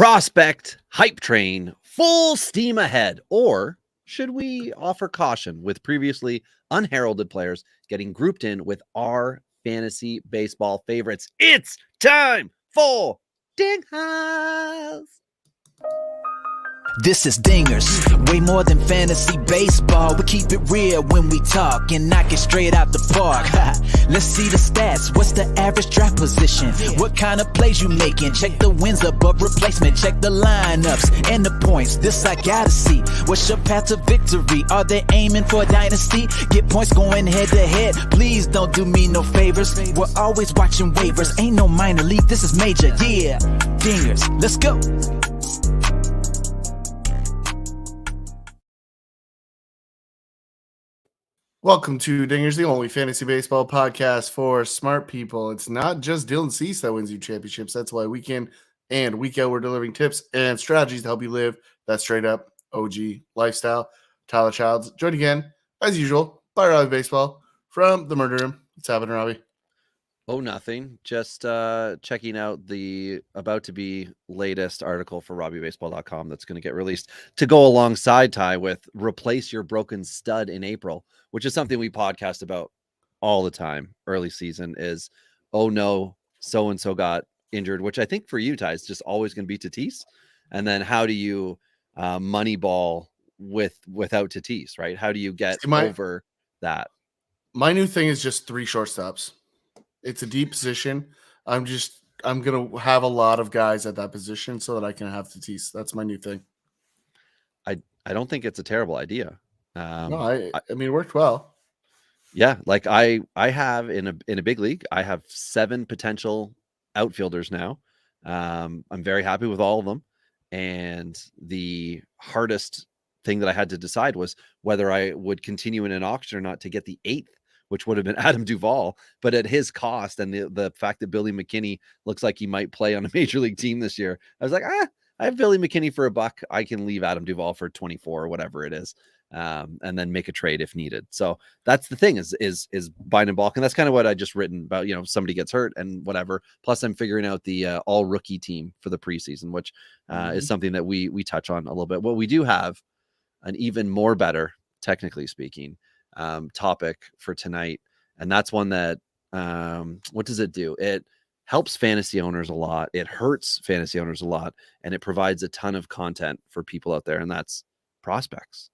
Prospect hype train, full steam ahead. Or should we offer caution with previously unheralded players getting grouped in with our fantasy baseball favorites? It's time for Ding House. This is Dingers, way more than fantasy baseball. We keep it real when we talk and knock it straight out the park. Let's see the stats. What's the average draft position? What kind of plays you making? Check the wins above replacement. Check the lineups and the points. This I gotta see. What's your path to victory? Are they aiming for a dynasty? Get points going head to head. Please don't do me no favors. We're always watching waivers. Ain't no minor league. This is major. Yeah, Dingers. Let's go. Welcome to Dingers, the only fantasy baseball podcast for smart people. It's not just Dylan Cease that wins you championships. That's why week in and week out we're delivering tips and strategies to help you live that straight up OG lifestyle. Tyler Childs, joined again, as usual, by Robbie Baseball from the Murder Room. What's happening, Robbie? Oh, nothing. Just checking out the about to be latest article for RobbieBaseball.com that's going to get released to go alongside Ty with replace your broken stud in April, which is something we podcast about all the time. Early season is, oh no, so-and-so got injured, which I think for you, Ty, is just always going to be Tatis. And then how do you moneyball without Tatis, right? How do you get over that? My new thing is just 3 shortstops. It's a deep position. I'm going to have a lot of guys at that position so that I can have Tatis. That's my new thing. I don't think it's a terrible idea. No, I mean, it worked well. Yeah. Like I have in a big league, I have 7 potential outfielders now. I'm very happy with all of them. And the hardest thing that I had to decide was whether I would continue in an auction or not to get the 8th, which would have been Adam Duvall, but at his cost and the fact that Billy McKinney looks like he might play on a major league team this year, I was like, I have Billy McKinney for $1. I can leave Adam Duvall for 24 or whatever it is, and then make a trade if needed. So that's the thing is buying in bulk, and that's kind of what I just written about. You know, somebody gets hurt and whatever. Plus, I'm figuring out the all rookie team for the preseason, which is something that we touch on a little bit. Well, we do have an even more better, technically speaking, topic for tonight, and that's one that what does it do? It helps fantasy owners a lot, it hurts fantasy owners a lot, and it provides a ton of content for people out there, and that's prospects,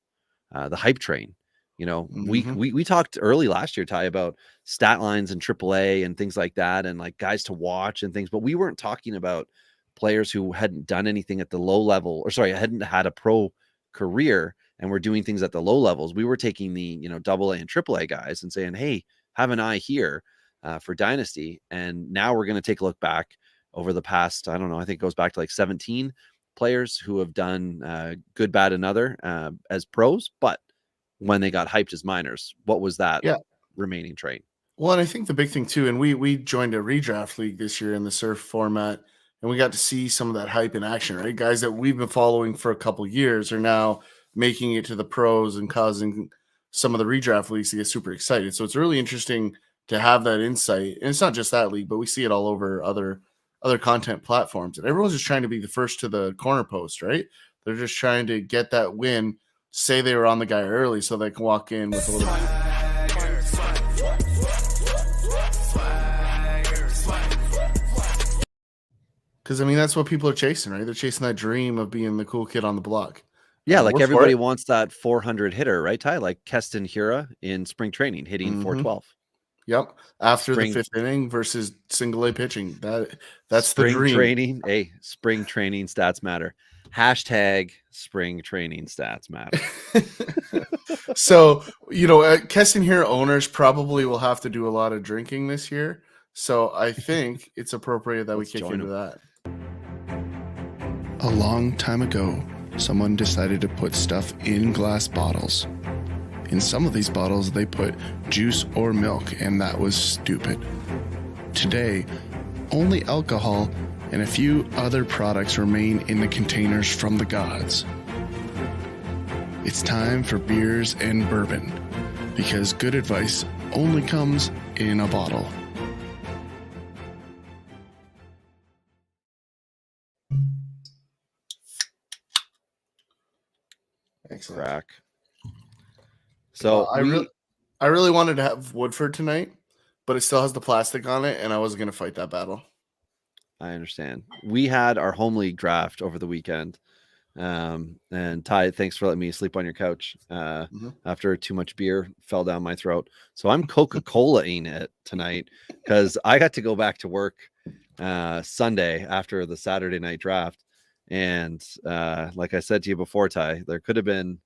the hype train. You know, we talked early last year, Ty, about stat lines and AAA and things like that, and like guys to watch and things, but we weren't talking about players who hadn't done anything at the low level, or sorry, hadn't had a pro career and we're doing things at the low levels. We were taking the, AA and AAA guys and saying, hey, have an eye here for Dynasty. And now we're going to take a look back over the past, I don't know, I think it goes back to like 17 players who have done good, bad, and other as pros. But when they got hyped as minors, what was that remaining train? Well, and I think the big thing too, and we joined a redraft league this year in the surf format, and we got to see some of that hype in action, right? Guys that we've been following for a couple years are now making it to the pros and causing some of the redraft leagues to get super excited. So it's really interesting to have that insight. And it's not just that league, but we see it all over other content platforms. And everyone's just trying to be the first to the corner post, right? They're just trying to get that win, say they were on the guy early so they can walk in with a little bit. Because, I mean, that's what people are chasing, right? They're chasing that dream of being the cool kid on the block. Yeah, like everybody wants that 400 hitter, right, Ty? Like Keston Hiura in spring training hitting 412. Yep. After the 5th inning versus single A pitching. That's the dream. Training. Hey, spring training stats matter. Hashtag spring training stats matter. So, Keston Hiura owners probably will have to do a lot of drinking this year. So I think it's appropriate that we kick into that. A long time ago, someone decided to put stuff in glass bottles. In some of these bottles, they put juice or milk, and that was stupid. Today, only alcohol and a few other products remain in the containers from the gods. It's time for beers and bourbon, because good advice only comes in a bottle. Excellent. Crack. So I really wanted to have Woodford tonight, but it still has the plastic on it, and I wasn't going to fight that battle. I understand. We had our home league draft over the weekend. And Ty, thanks for letting me sleep on your couch. After too much beer fell down my throat. So I'm Coca-Colaing it tonight because I got to go back to work Sunday after the Saturday night draft. And like I said to you before, Ty, there could have been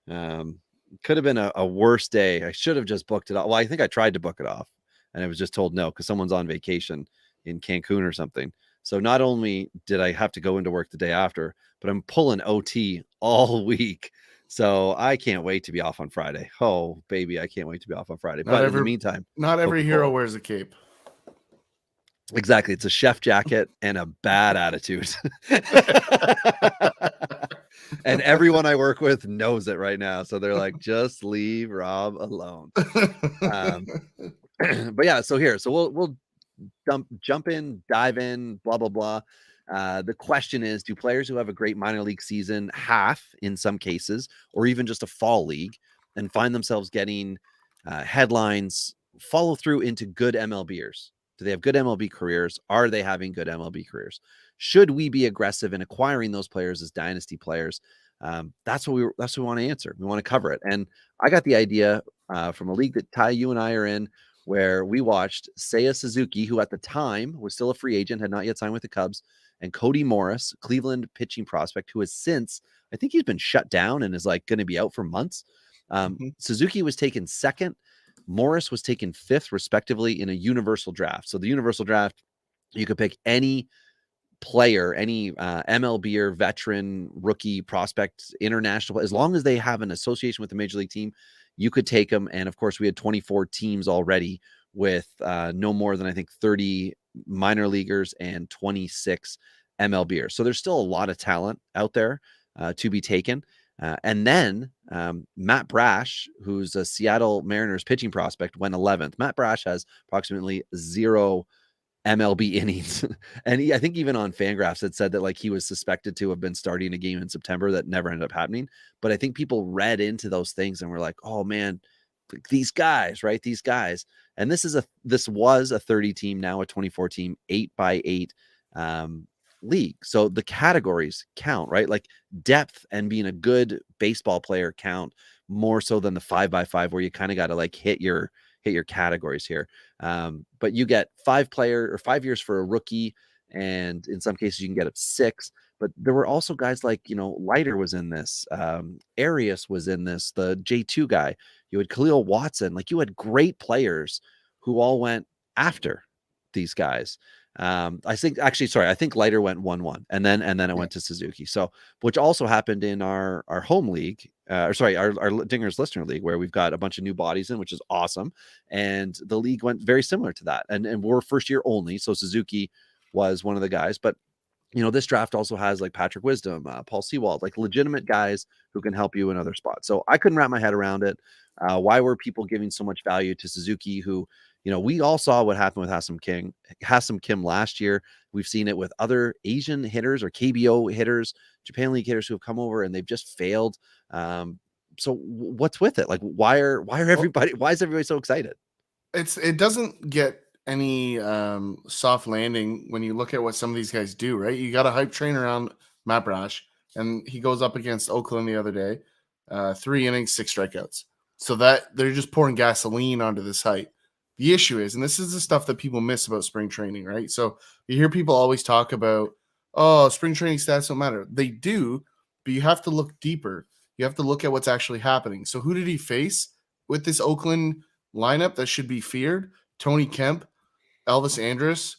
a worse day. I should have just booked it off. Well, I think I tried to book it off and I was just told no because someone's on vacation in Cancun or something. So not only did I have to go into work the day after, but I'm pulling OT all week. So I can't wait to be off on Friday. Oh, baby, I can't wait to be off on Friday. But in the meantime, not every hero wears a cape. Exactly. It's a chef jacket and a bad attitude. And everyone I work with knows it right now. So they're like, just leave Rob alone. But yeah, so we'll jump in, dive in, blah, blah, blah. The question is, do players who have a great minor league season, half in some cases, or even just a fall league, and find themselves getting headlines, follow through into good MLBers? Do they have good MLB careers? Are they having good MLB careers? Should we be aggressive in acquiring those players as dynasty players? That's what we want to answer. We want to cover it. And I got the idea from a league that Ty, you and I are in, where we watched Seiya Suzuki, who at the time was still a free agent, had not yet signed with the Cubs, and Cody Morris, Cleveland pitching prospect, who has since, I think he's been shut down and is like going to be out for months. Suzuki was taken second. Morris was taken fifth, respectively, in a universal draft. So the universal draft, you could pick any player, any MLB or veteran, rookie, prospect, international, as long as they have an association with the major league team, you could take them. And of course, we had 24 teams already with no more than, I think, 30 minor leaguers and 26 MLBers. So there's still a lot of talent out there to be taken. And then Matt Brash, who's a Seattle Mariners pitching prospect, went 11th. Matt Brash has approximately 0 MLB innings. And I think even on Fangraphs, it said that like he was suspected to have been starting a game in September that never ended up happening. But I think people read into those things and were like, oh man, these guys, right? These guys. And this was a 30 team, now a 24 team, 8x8 league. So the categories count, right? Like depth and being a good baseball player count more so than the 5x5, where you kind of got to like hit your categories here. But you get 5 years for a rookie. And in some cases you can get up 6, but there were also guys like, Leiter was in this, Arias was in this, the J2 guy, you had Khalil Watson, like you had great players who all went after these guys. I think Leiter went 1-1 and then it went to Suzuki. So, which also happened in our home league, our Dingers Listener League, where we've got a bunch of new bodies in, which is awesome. And the league went very similar to that. And we're first year only. So Suzuki was one of the guys, but this draft also has like Patrick Wisdom, Paul Sewald, like legitimate guys who can help you in other spots. So I couldn't wrap my head around it. Why were people giving so much value to Suzuki, who, we all saw what happened with Hasem Kim last year. We've seen it with other Asian hitters or KBO hitters, Japan League hitters who have come over and they've just failed. So what's with it? Like, why is everybody so excited? It doesn't get any soft landing when you look at what some of these guys do, right? You got a hype train around Matt Brash, and he goes up against Oakland the other day, 3 innings, 6 strikeouts. So that they're just pouring gasoline onto this hype. The issue is, and this is the stuff that people miss about spring training, right? So you hear people always talk about, oh, spring training stats don't matter. They do, but you have to look deeper. You have to look at what's actually happening. So who did he face with this Oakland lineup that should be feared? Tony Kemp, Elvis Andrus,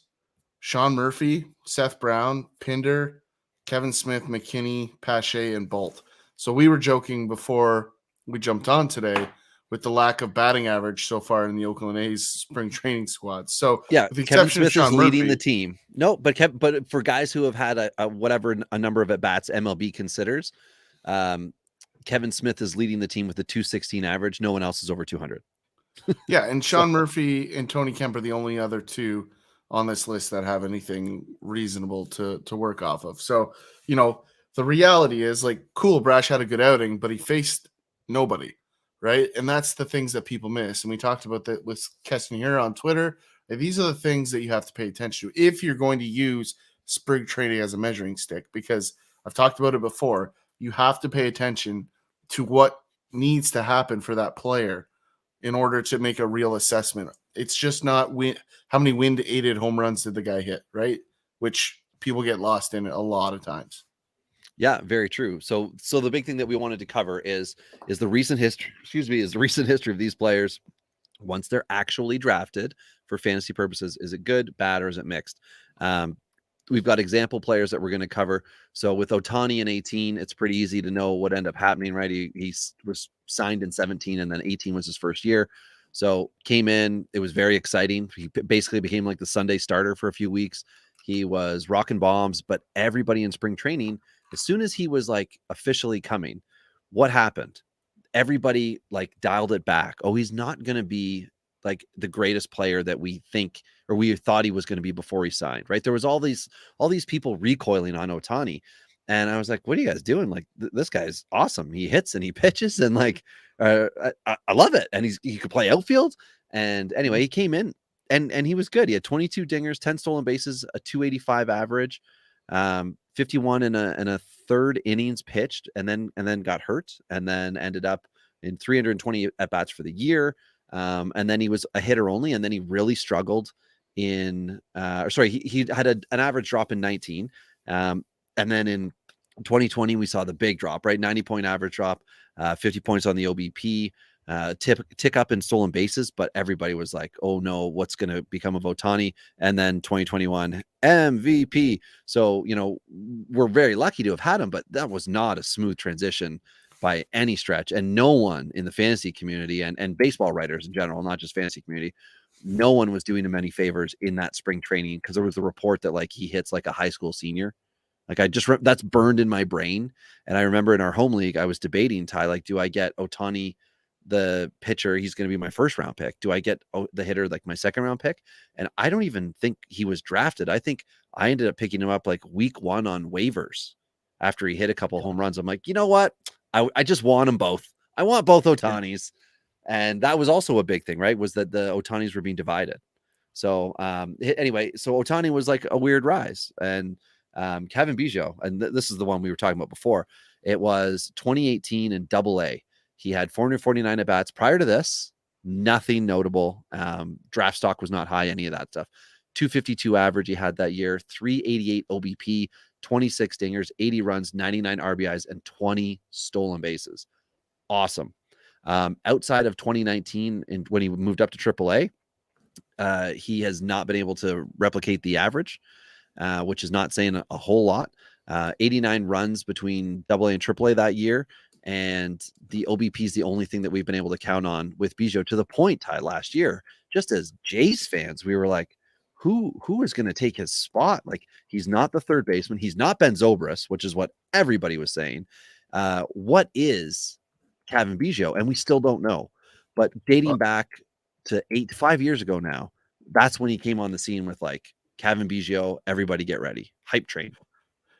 Sean Murphy, Seth Brown, Pinder, Kevin Smith, McKinney, Pache, and Bolt. So we were joking before we jumped on today with the lack of batting average so far in the Oakland A's spring training squad. So yeah, with the Kevin exception of Smith is leading Murphy, the team. No, but for guys who have had a number of at bats MLB considers, Kevin Smith is leading the team with a 216 average. No one else is over 200. Yeah, and Sean Murphy and Tony Kemp are the only other two on this list that have anything reasonable to work off of. So, the reality is, like, cool, Brash had a good outing, but he faced nobody, right? And that's the things that people miss. And we talked about that with Keston here on Twitter. Like, these are the things that you have to pay attention to if you're going to use spring training as a measuring stick, because I've talked about it before. You have to pay attention to what needs to happen for that player in order to make a real assessment. It's just not how many wind aided home runs did the guy hit, right? Which people get lost in a lot of times. Yeah, very true. So the big thing that we wanted to cover is the recent history, is the recent history of these players once they're actually drafted for fantasy purposes. Is it good, bad, or is it mixed? We've got example players that we're going to cover. So with Ohtani in 18, it's pretty easy to know what ended up happening, right? He was signed in 17, and then 18 was his first year. So came in, it was very exciting. He basically became like the Sunday starter for a few weeks. He was rocking bombs, but everybody in spring training, as soon as he was like officially coming, what happened? Everybody like dialed it back. Oh, he's not going to be like the greatest player that we think or we thought he was going to be before he signed, right? There was all these people recoiling on Ohtani. And I was like, what are you guys doing? Like, this guy's awesome. He hits and he pitches, and like, I love it. And he could play outfield. And anyway, he came in and he was good. He had 22 dingers, 10 stolen bases, a 285 average, 51 in a third innings pitched, and then got hurt, and then ended up in 320 at bats for the year. And then he was a hitter only, and then he really struggled in he had an average drop in 19. And then in 2020, we saw the big drop, right? 90-point average drop, 50 points on the OBP, tick up in stolen bases, but everybody was like, oh no, what's going to become of Ohtani? And then 2021 MVP. So, we're very lucky to have had him, but that was not a smooth transition by any stretch. And no one in the fantasy community and baseball writers in general, not just fantasy community, no one was doing him any favors in that spring training, because there was a report that like he hits like a high school senior. Like that's burned in my brain. And I remember in our home league, I was debating, Ty, like, do I get Ohtani, the pitcher? He's going to be my first round pick. Do I get the hitter, like my second round pick? And I don't even think he was drafted. I think I ended up picking him up like week 1 on waivers after he hit a couple home runs. I'm like, you know what? I just want them both. I want both Ohtanis. And that was also a big thing, right? Was that the Ohtanis were being divided. So anyway, so Ohtani was like a weird rise. And Kevin Biggio, and this is the one we were talking about before. It was 2018 in Double-A. He had 449 at bats. Prior to this, nothing notable. Draft stock was not high, any of that stuff. 252 average he had that year, 388 OBP, 26 dingers, 80 runs, 99 RBIs, and 20 stolen bases. Awesome. Outside of 2019, and when he moved up to AAA, he has not been able to replicate the average, which is not saying a whole lot. 89 runs between AA and AAA that year. And the OBP is the only thing that we've been able to count on with Biggio, to the point, Ty, last year, just as Jays fans, we were like, who is going to take his spot? Like, he's not the third baseman. He's not Ben Zobrist, which is what everybody was saying. What is Kevin Biggio? And we still don't know. But dating back to 5 years ago now, that's when he came on the scene with like, Kevin Biggio, everybody get ready. Hype train.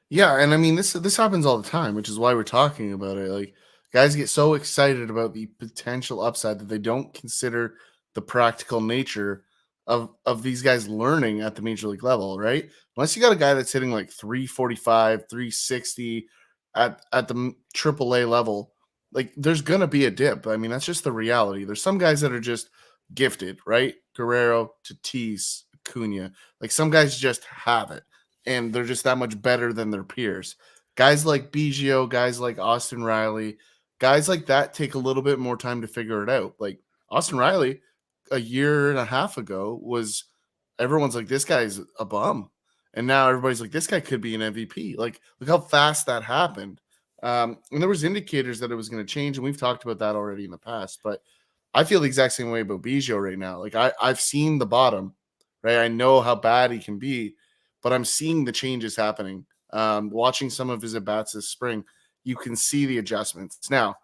Yeah, and I mean this happens all the time, which is why we're talking about it. Like, guys get so excited about the potential upside that they don't consider the practical nature of these guys learning at the major league level, right? Unless you got a guy that's hitting like 345, 360 at the AAA level, like there's gonna be a dip. I mean, that's just the reality. There's some guys that are just gifted, right? Guerrero, Tatis, Acuna. Like, some guys just have it, and they're just that much better than their peers. Guys like Biggio, guys like Austin Riley, guys like that take a little bit more time to figure it out. Like Austin Riley, a year and a half ago, was everyone's like, this guy's a bum. And now everybody's like, this guy could be an MVP. Like, look how fast that happened. And there was indicators that it was going to change, and we've talked about that already in the past. But I feel the exact same way about Biggio right now. Like, I've seen the bottom, right? I know how bad he can be, but I'm seeing the changes happening. Watching some of his at-bats this spring, you can see the adjustments. Now,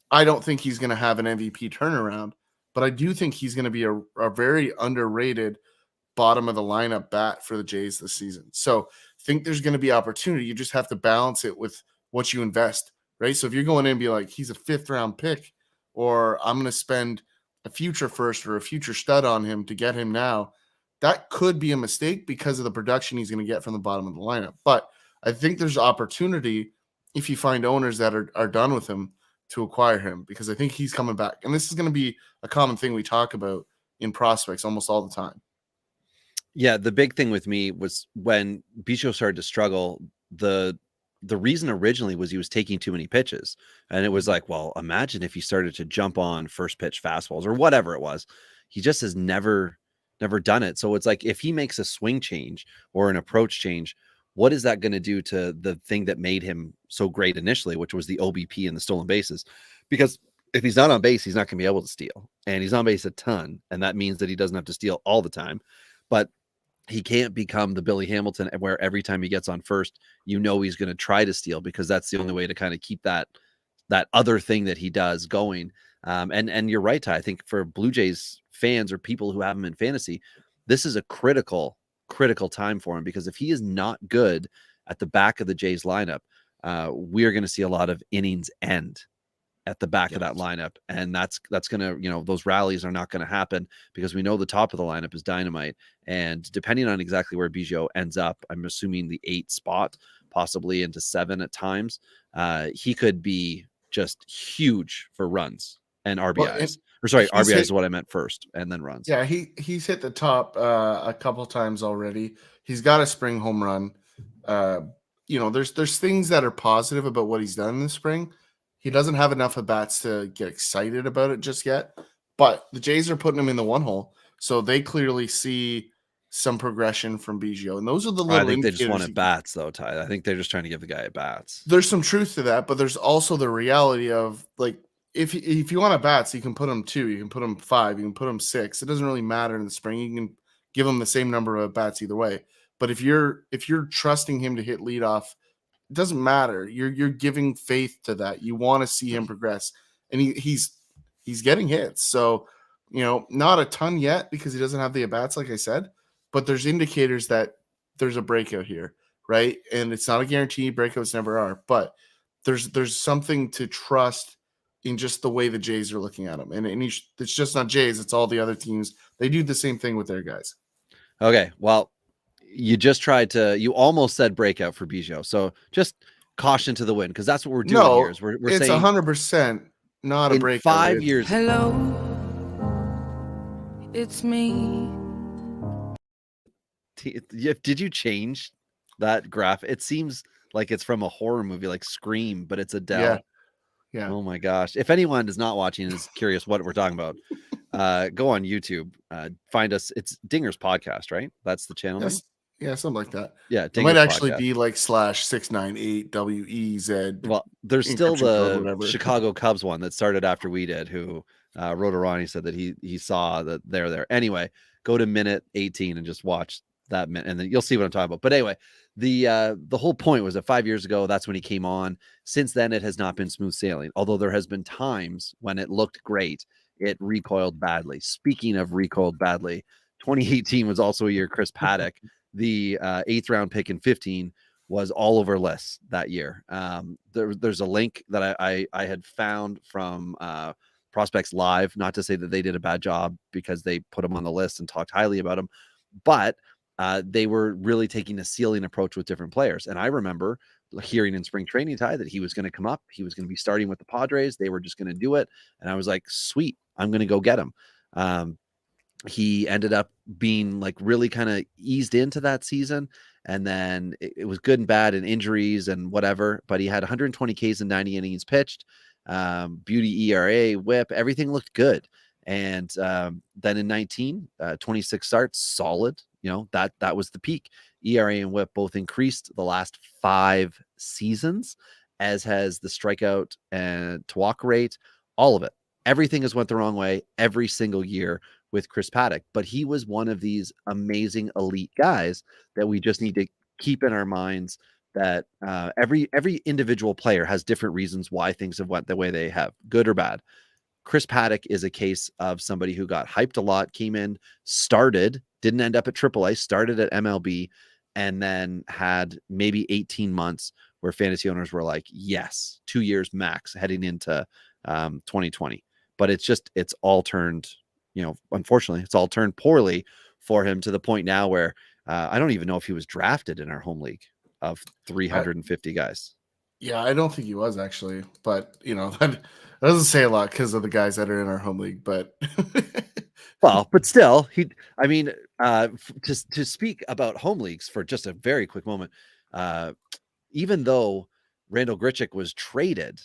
I don't think he's going to have an MVP turnaround, but I do think he's going to be a very underrated bottom of the lineup bat for the Jays this season. So I think there's going to be opportunity. You just have to balance it with what you invest, right? So if you're going in and be like, he's a 5th round pick, or I'm going to spend a future first or a future stud on him to get him now, that could be a mistake because of the production he's going to get from the bottom of the lineup. But I think there's opportunity if you find owners that are done with him to acquire him, because I think he's coming back. And this is going to be a common thing we talk about in prospects almost all the time. Yeah, the big thing with me was when Bicho started to struggle, the reason originally was he was taking too many pitches. And it was like, well, imagine if he started to jump on first pitch fastballs or whatever it was. He just has never done it. So it's like, if he makes a swing change or an approach change, what is that going to do to the thing that made him so great initially, which was the OBP and the stolen bases? Because if he's not on base, he's not going to be able to steal, and he's on base a ton. And that means that he doesn't have to steal all the time, but he can't become the Billy Hamilton where every time he gets on first, he's going to try to steal, because that's the only way to kind of keep that other thing that he does going. And you're right, Ty. I think for Blue Jays fans or people who have him in fantasy, this is a critical time for him, because if he is not good at the back of the Jays lineup, we're going to see a lot of innings end at the back of that lineup. And that's going to, those rallies are not going to happen, because we know the top of the lineup is dynamite. And depending on exactly where Biggio ends up, I'm assuming the 8 spot, possibly into 7 at times, he could be just huge for runs and RBIs. RBIs is what I meant first, and then runs. Yeah, he's hit the top a couple times already. He's got a spring home run. There's things that are positive about what he's done in the spring. He doesn't have enough at bats to get excited about it just yet, but the Jays are putting him in the 1 hole, so they clearly see some progression from Biggio, and those are the little. I think they just want at bats, though, Ty. I think they're just trying to give the guy at bats. There's some truth to that, but there's also the reality of, like, if you want at bats, you can put him 2, you can put him 5, you can put him 6. It doesn't really matter in the spring. You can give him the same number of bats either way. But if you're trusting him to hit leadoff, it doesn't matter. You're giving faith to that. You want to see him progress, and he's getting hits. So, not a ton yet because he doesn't have the at bats, like I said. But there's indicators that there's a breakout here, right? And it's not a guarantee. Breakouts never are, but there's something to trust in just the way the Jays are looking at him. And it's just not Jays. It's all the other teams. They do the same thing with their guys. Okay, well, you almost said breakout for Biggio. So just caution to the wind, because that's what we're doing here. Is we're it's saying 100% not a breakout. 5 years. Hello, it's me. Did you change that graph? It seems like it's from a horror movie, like Scream, but it's Adele. Yeah. Oh my gosh. If anyone is not watching and is curious what we're talking about, go on YouTube, find us. It's Dinger's Podcast, right? That's the channel name? Yeah, something like that. Yeah, Dinger's it might actually be like /698 WEZ. Well, there's still the Chicago Cubs one that started after we did, who wrote a run. He said that he saw that they're there. Anyway, go to minute 18 and just watch that minute, and then you'll see what I'm talking about. But anyway, the whole point was that 5 years ago, that's when he came on. Since then, it has not been smooth sailing, although there has been times when it looked great. It recoiled badly. Speaking of recoiled badly, 2018 was also a year Chris Paddock, the 8th round pick in 15, was all over lists that year. There's a link that I had found from Prospects Live, not to say that they did a bad job because they put him on the list and talked highly about him, but they were really taking a ceiling approach with different players. And I remember hearing in spring training, Ty, that he was going to come up. He was going to be starting with the Padres. They were just going to do it. And I was like, sweet, I'm going to go get him. He ended up being like really kind of eased into that season. And then it was good and bad and injuries and whatever, but he had 120 Ks and 90 innings pitched, beauty ERA, whip, everything looked good. And then in 19, 26 starts, solid. That was the peak. ERA and whip both increased the last 5 seasons, as has the strikeout and to walk rate, all of it. Everything has went the wrong way every single year with Chris Paddock, but he was one of these amazing elite guys that we just need to keep in our minds, that every individual player has different reasons why things have went the way they have, good or bad. Chris Paddock is a case of somebody who got hyped a lot, came in, started, didn't end up at AAA, started at MLB, and then had maybe 18 months where fantasy owners were like, yes, 2 years max heading into 2020. But it's all turned, unfortunately, it's all turned poorly for him to the point now where I don't even know if he was drafted in our home league of 350 guys. Yeah, I don't think he was actually, but that doesn't say a lot because of the guys that are in our home league. But Well, but still, to speak about home leagues for just a very quick moment, even though Randall Grichuk was traded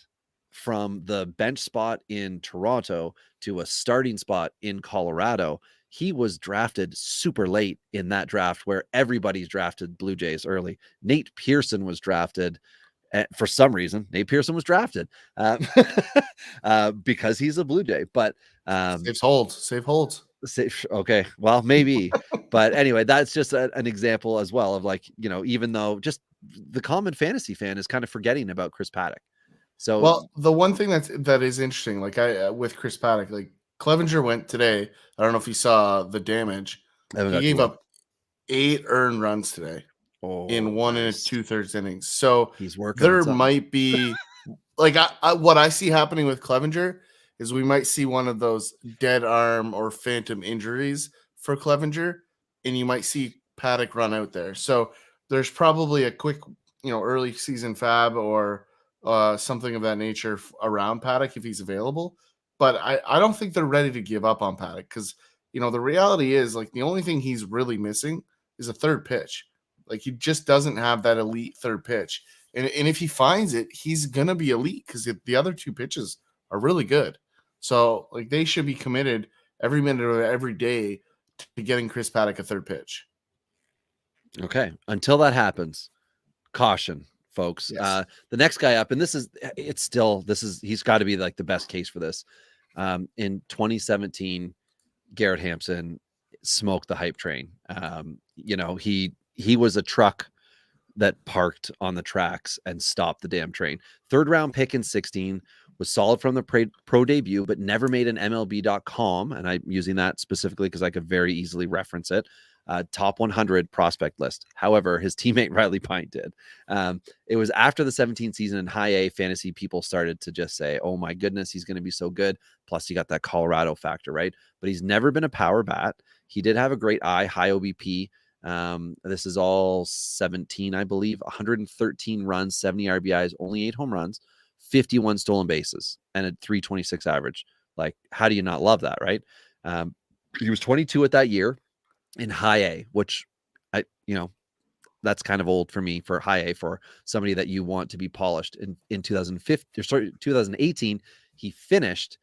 from the bench spot in Toronto to a starting spot in Colorado, he was drafted super late in that draft where everybody's drafted Blue Jays early. Nate Pearson was drafted. For some reason, Nate Pearson was drafted because he's a Blue Jay. But save holds. okay, well, maybe. But anyway, that's just an example as well of like, even though just the common fantasy fan is kind of forgetting about Chris Paddock. So, well, the one thing that is interesting, like with Chris Paddock, like Clevenger went today. I don't know if you saw the damage. He gave up 8 earned runs today in 1 and 2/3 innings. So he's working. There might be like what I see happening with Clevenger is we might see one of those dead arm or phantom injuries for Clevenger, and you might see Paddock run out there. So there's probably a quick, early season fab or something of that nature around Paddock if he's available. But I don't think they're ready to give up on Paddock because, the reality is like the only thing he's really missing is a third pitch. Like he just doesn't have that elite third pitch. And if he finds it, he's going to be elite because the other 2 pitches are really good. So like they should be committed every minute of every day to getting Chris Paddock a third pitch. Okay. Until that happens, caution, folks. Yes. The next guy up, and he's got to be like the best case for this. In 2017, Garrett Hampson smoked the hype train. He was a truck that parked on the tracks and stopped the damn train. 3rd round pick in 16, was solid from the pro debut, but never made an MLB.com. And I'm using that specifically because I could very easily reference it. Top 100 prospect list. However, his teammate Riley Pint did. It was after the 17 season in high A fantasy, people started to just say, oh my goodness, he's going to be so good. Plus you got that Colorado factor, right? But he's never been a power bat. He did have a great eye, high OBP. This is all 17, I believe, 113 runs, 70 RBIs, only 8 home runs, 51 stolen bases, and a 326 average. Like, how do you not love that, right? He was 22 at that year in high A, which that's kind of old for me for high A for somebody that you want to be polished. In 2018, he finished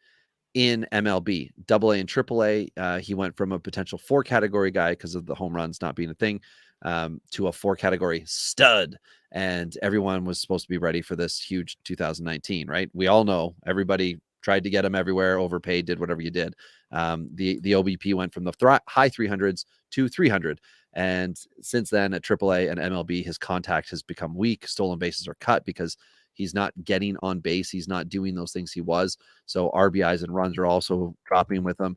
in MLB, AA and AAA. He went from a potential 4 category guy because of the home runs not being a thing to a 4 category stud. And everyone was supposed to be ready for this huge 2019, right? We all know everybody tried to get him everywhere, overpaid, did whatever you did. The OBP went from the high 300s to 300. And since then at AAA and MLB, his contact has become weak. Stolen bases are cut because he's not getting on base. He's not doing those things he was. So RBIs and runs are also dropping with him.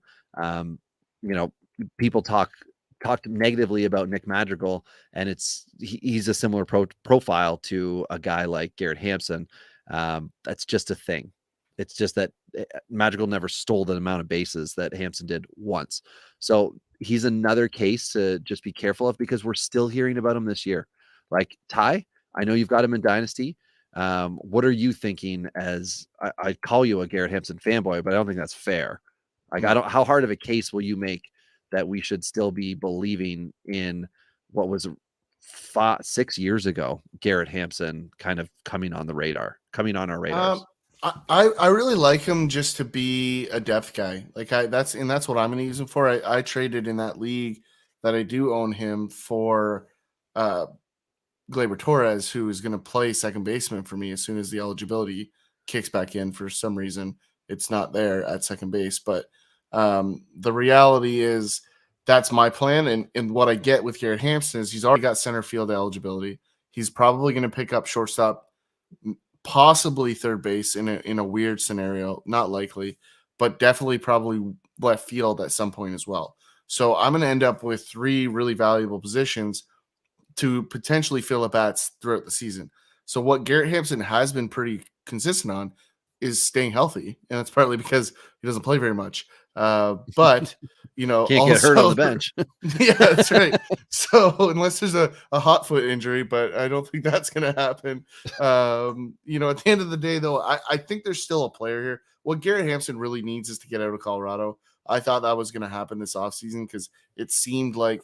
People talked negatively about Nick Madrigal, and he's a similar profile to a guy like Garrett Hampson. That's just a thing. It's just that Madrigal never stole the amount of bases that Hampson did once. So he's another case to just be careful of because we're still hearing about him this year. Like Ty, I know you've got him in Dynasty. What are you thinking as I call you a Garrett Hampson fanboy, but I don't think that's fair. Like, how hard of a case will you make that we should still be believing in what was 6 years ago, Garrett Hampson kind of coming on our radars? I really like him just to be a depth guy. Like that's what I'm going to use him for. I traded in that league that I do own him for Gleyber Torres, who is going to play second baseman for me as soon as the eligibility kicks back in. For some reason, it's not there at second base. But the reality is that's my plan. And what I get with Garrett Hampson is he's already got center field eligibility. He's probably going to pick up shortstop, possibly third base in a weird scenario, not likely, but definitely probably left field at some point as well. So I'm going to end up with 3 really valuable positions to potentially fill at bats throughout the season. So what Garrett Hampson has been pretty consistent on is staying healthy, and that's partly because he doesn't play very much. But Can't get hurt on the also bench. yeah, that's right. So unless there's a hot foot injury, but I don't think that's going to happen. At the end of the day, though, I think there's still a player here. What Garrett Hampson really needs is to get out of Colorado. I thought that was going to happen this offseason because it seemed like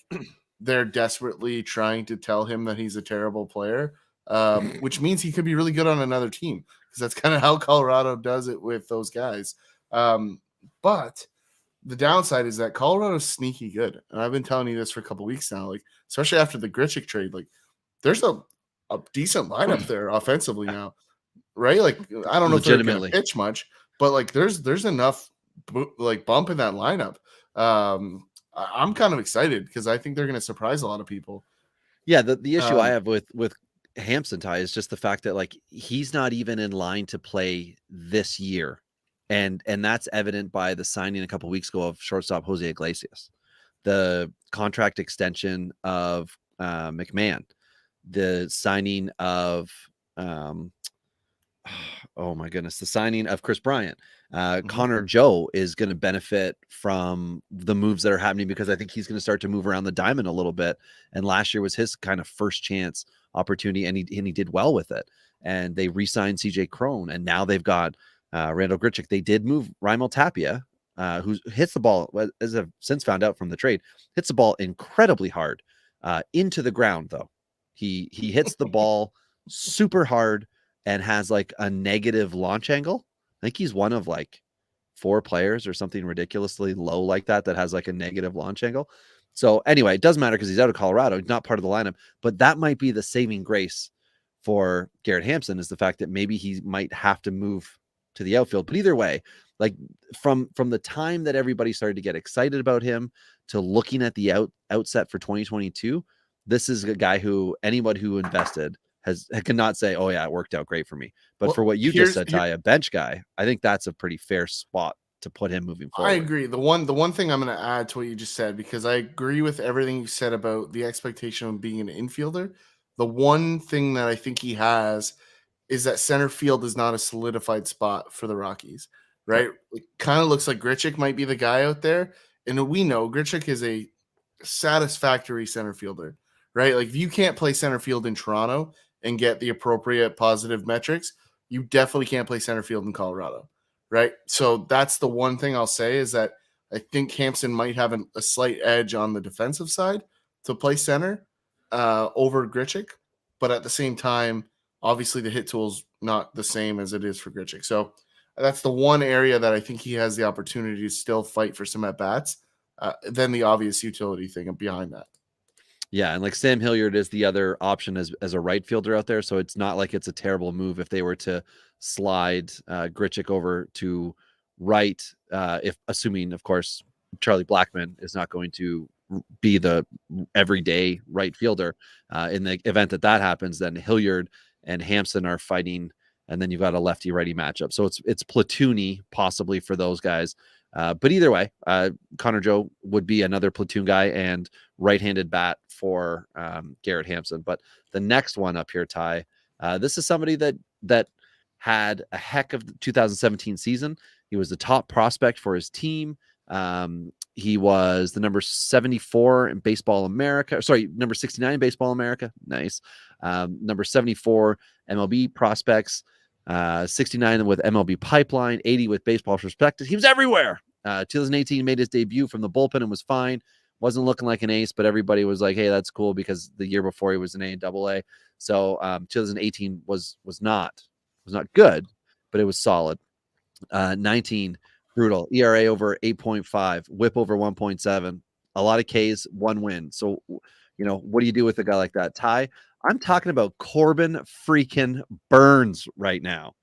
they're desperately trying to tell him that he's a terrible player, which means he could be really good on another team because that's kind of how Colorado does it with those guys. But the downside is that Colorado's sneaky good. And I've been telling you this for a couple weeks now, like, especially after the Grichuk trade, like there's a decent lineup there offensively now, right? Like, I don't know if they're going to pitch much, but like there's enough like bump in that lineup. I'm kind of excited because I think they're going to surprise a lot of people. Yeah, the issue I have with Hampson, Ty, is just the fact that like he's not even in line to play this year. And that's evident by the signing a couple of weeks ago of shortstop Jose Iglesias, the contract extension of McMahon, the signing of oh my goodness, the signing of Chris Bryant. Connor Joe is going to benefit from the moves that are happening because I think he's going to start to move around the diamond a little bit. And last year was his kind of first chance opportunity, and he did well with it. And they re-signed CJ Crone, and now they've got Randall Grichuk. They did move Raimel Tapia, who hits the ball, as I've since found out from the trade, hits the ball incredibly hard into the ground, though. He hits the ball super hard and has like a negative launch angle. I think he's one of like 4 players or something ridiculously low like that has like a negative launch angle. So anyway, it doesn't matter because he's out of Colorado. He's not part of the lineup, but that might be the saving grace for Garrett Hampson, is the fact that maybe he might have to move to the outfield. But either way, like from the time that everybody started to get excited about him to looking at the outset for 2022, this is a guy who anybody who invested cannot say, oh yeah, it worked out great for me. But for what you just said, Ty, a bench guy, I think that's a pretty fair spot to put him moving forward. I agree. The one thing I'm going to add to what you just said, because I agree with everything you said about the expectation of being an infielder. The one thing that I think he has is that center field is not a solidified spot for the Rockies, right? It kind of looks like Grichuk might be the guy out there. And we know Grichuk is a satisfactory center fielder, right? Like if you can't play center field in Toronto and get the appropriate positive metrics, you definitely can't play center field in Colorado, right? So that's the one thing I'll say, is that I think Hampson might have a slight edge on the defensive side to play center over Grichuk. But at the same time, obviously the hit tool's not the same as it is for Grichuk. So that's the one area that I think he has the opportunity to still fight for some at-bats. Then the obvious utility thing behind that. Yeah, and like Sam Hilliard is the other option as a right fielder out there, so it's not like it's a terrible move if they were to slide Grichuk over to right, if assuming, of course, Charlie Blackmon is not going to be the everyday right fielder. In the event that happens, then Hilliard and Hampson are fighting, and then you've got a lefty-righty matchup. So it's platoony possibly for those guys. But either way, Connor Joe would be another platoon guy and right-handed bat for Garrett Hampson. But the next one up here, Ty, this is somebody that had a heck of the 2017 season. He was the top prospect for his team. He was the number 74 in Baseball America. Sorry, number 69 in Baseball America. Nice. Number 74 MLB prospects. 69 with MLB Pipeline, 80 with Baseball Prospectus. He was everywhere. 2018 made his debut from the bullpen and was fine. Wasn't looking like an ace, but everybody was like, hey, that's cool, because the year before he was an A and AA. So 2018 was not good, but it was solid. 19, brutal. ERA over 8.5, whip over 1.7, a lot of Ks, 1 win. So, what do you do with a guy like that? Ty, I'm talking about Corbin freaking Burns right now.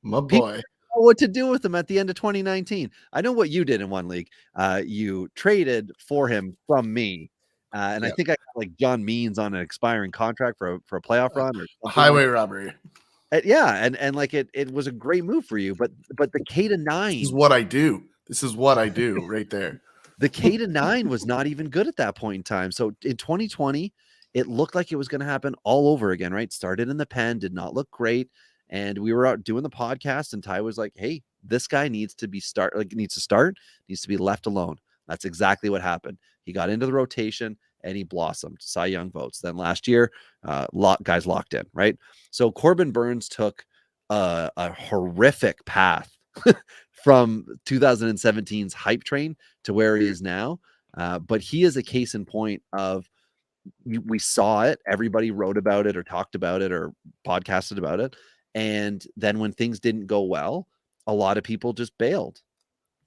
My boy. What to do with him at the end of 2019. I know what you did in one league. You traded for him from me. And I think I got like John Means on an expiring contract for a playoff run or a highway robbery. And like it was a great move for you, but the K-9. This is what I do. This is what I do right there. The K-9 was not even good at that point in time. So in 2020, it looked like it was going to happen all over again, right? Started in the pen, did not look great. And we were out doing the podcast, and Ty was like, hey, this guy needs to needs to be left alone. That's exactly what happened. He got into the rotation and he blossomed. Cy Young votes. Then last year, guys locked in, right? So Corbin Burns took a horrific path from 2017's hype train to where he is now. But he is a case in point of we saw it. Everybody wrote about it or talked about it or podcasted about it. And then when things didn't go well, a lot of people just bailed.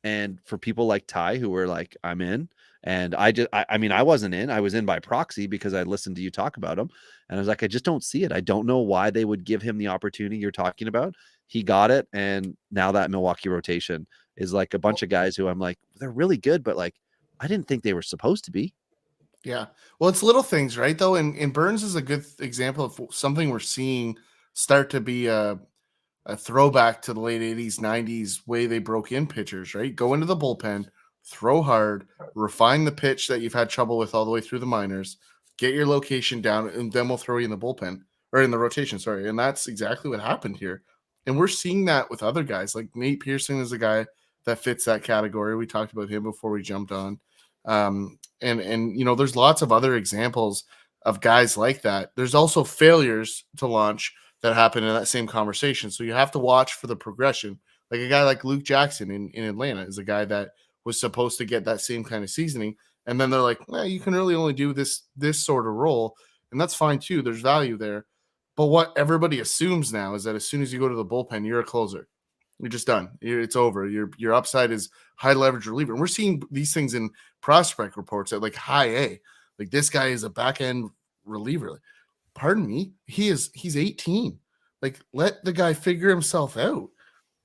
And for people like Ty, who were like, I'm in. And I mean, I wasn't in. I was in by proxy because I listened to you talk about him. And I was like, I just don't see it. I don't know why they would give him the opportunity you're talking about. He got it. And now that Milwaukee rotation is like a bunch of guys who I'm like, they're really good, but like, I didn't think they were supposed to be. Yeah. Well, it's little things, right? Though, and Burns is a good example of something we're seeing start to be a throwback to the late 80s, 90s way they broke in pitchers, right? Go into the bullpen, throw hard, refine the pitch that you've had trouble with all the way through the minors, get your location down, and then we'll throw you in the bullpen or in the rotation. Sorry. And that's exactly what happened here. And we're seeing that with other guys. Like Nate Pearson is a guy that fits that category. We talked about him before we jumped on. And you know, there's lots of other examples of guys like that. There's also failures to launch that happen in that same conversation. So you have to watch for the progression. Like a guy like Luke Jackson in Atlanta is a guy that was supposed to get that same kind of seasoning. And then they're like, well, you can really only do this sort of role. And that's fine too. There's value there. But what everybody assumes now is that as soon as you go to the bullpen, you're a closer. You're just done. It's over. Your upside is high leverage reliever. And we're seeing these things in prospect reports at like high A. Like this guy is a back end reliever. Pardon me. He's 18. Like let the guy figure himself out.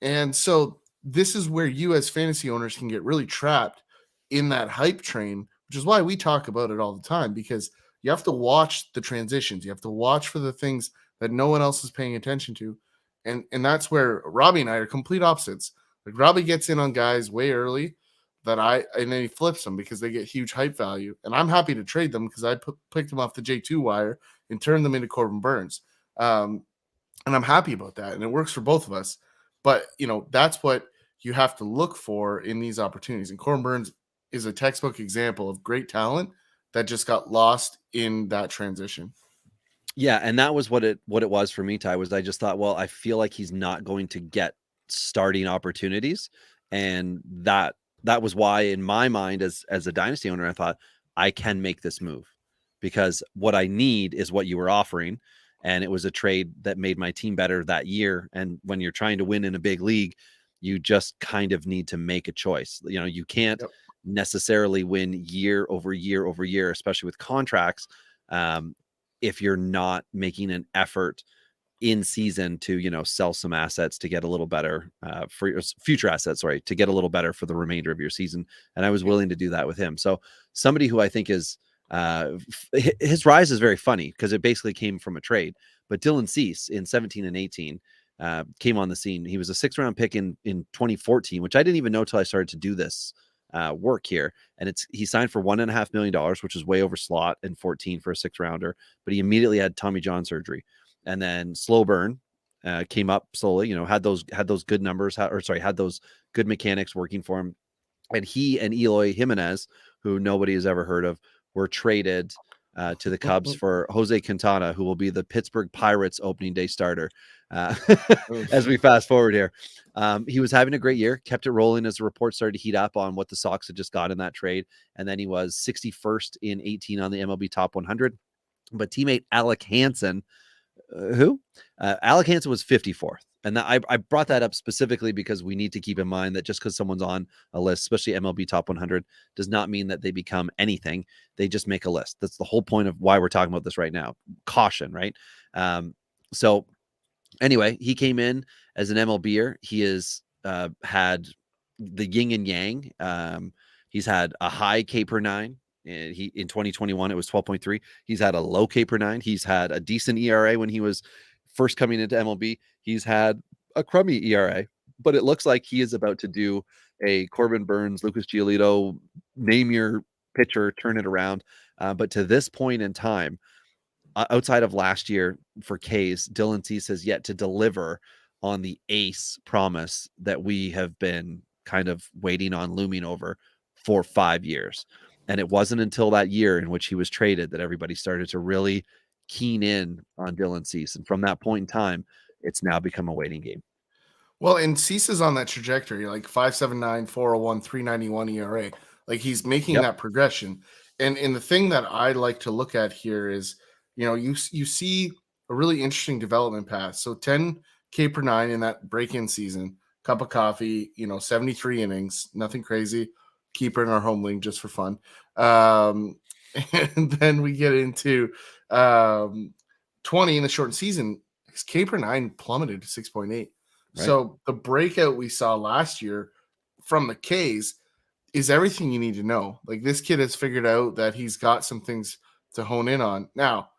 And so this is where you as fantasy owners can get really trapped in that hype train, which is why we talk about it all the time, because you have to watch the transitions. You have to watch for the things that no one else is paying attention to. And that's where Robbie and I are complete opposites. Like Robbie gets in on guys way early and then he flips them because they get huge hype value. And I'm happy to trade them because I picked them off the J2 wire and turned them into Corbin Burns. And I'm happy about that. And it works for both of us. But, you know, that's what you have to look for in these opportunities. And Corbin Burns is a textbook example of great talent that just got lost in that transition. Yeah, and that was what it was for me, Ty, was I just thought, well, I feel like he's not going to get starting opportunities. And that was why in my mind as a dynasty owner, I thought I can make this move because what I need is what you were offering. And it was a trade that made my team better that year. And when you're trying to win in a big league, you just kind of need to make a choice. You know, you can't necessarily win year over year over year, especially with contracts. If you're not making an effort in season to, you know, sell some assets to get a little better for your future assets, sorry, to get a little better for the remainder of your season. And I was willing to do that with him. So somebody who I think is his rise is very funny because it basically came from a trade, but Dylan Cease in 17 and 18 came on the scene. He was a 6th round pick in 2014, which I didn't even know till I started to do this work here. And he signed for $1.5 million, which is way over slot, and 14 for a 6th rounder, but he immediately had Tommy John surgery. And then slow burn came up slowly, you know, had those good numbers, had those good mechanics working for him. And he and Eloy Jimenez, who nobody has ever heard of, were traded to the Cubs for Jose Quintana, who will be the Pittsburgh Pirates opening day starter. As we fast forward here, he was having a great year, kept it rolling as the reports started to heat up on what the Sox had just got in that trade. And then he was 61st in 18 on the MLB Top 100. But teammate Alec Hansen, Alec Hansen was 54th. And I brought that up specifically because we need to keep in mind that just because someone's on a list, especially MLB Top 100, does not mean that they become anything. They just make a list. That's the whole point of why we're talking about this right now. Caution, right? So anyway, he came in as an MLBer. He has had the yin and yang. He's had a high K per 9. And in 2021, it was 12.3. He's had a low K per 9. He's had a decent ERA when he was first coming into MLB. He's had a crummy ERA, but it looks like he is about to do a Corbin Burns, Lucas Giolito, name your pitcher, turn it around. But to this point in time, outside of last year for K's, Dylan Cease has yet to deliver on the ace promise that we have been kind of waiting on, looming over for 5 years. And it wasn't until that year in which he was traded that everybody started to really keen in on Dylan Cease. And from that point in time, it's now become a waiting game. Well, and Cease is on that trajectory, like 5.79, 4.01, 3.91 ERA. Like he's making Yep. that progression. And the thing that I like to look at here is, you see a really interesting development path. So 10 K per nine in that break-in season, cup of coffee, 73 innings, nothing crazy. Keeper in our home league just for fun. And then we get into 20 in the shortened season. His K per nine plummeted to 6.8. Right. So the breakout we saw last year from the K's is everything you need to know. Like this kid has figured out that he's got some things to hone in on. Now,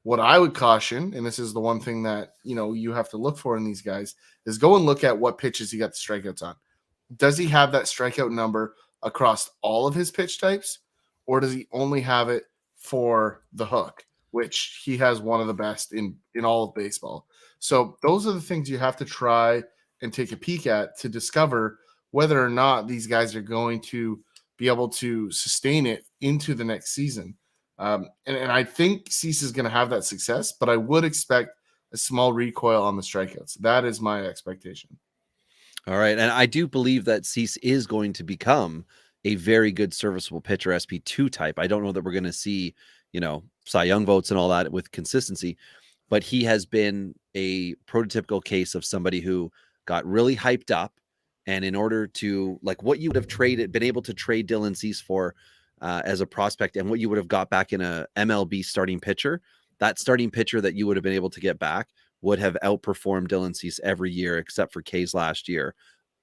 what I would caution, and this is the one thing that you have to look for in these guys, is go and look at what pitches he got the strikeouts on. Does he have that strikeout number across all of his pitch types, or does he only have it for the hook, which he has one of the best in all of baseball? So those are the things you have to try and take a peek at to discover whether or not these guys are going to be able to sustain it into the next season. And I think Cease is going to have that success, but I would expect a small recoil on the strikeouts. That is my expectation. All right. And I do believe that Cease is going to become a very good serviceable pitcher, SP2 type. I don't know that we're going to see, Cy Young votes and all that with consistency, but he has been a prototypical case of somebody who got really hyped up. And in order to, like, what you would have been able to trade Dylan Cease for as a prospect, and what you would have got back in a MLB starting pitcher, that starting pitcher that you would have been able to get back would have outperformed Dylan Cease every year except for K's last year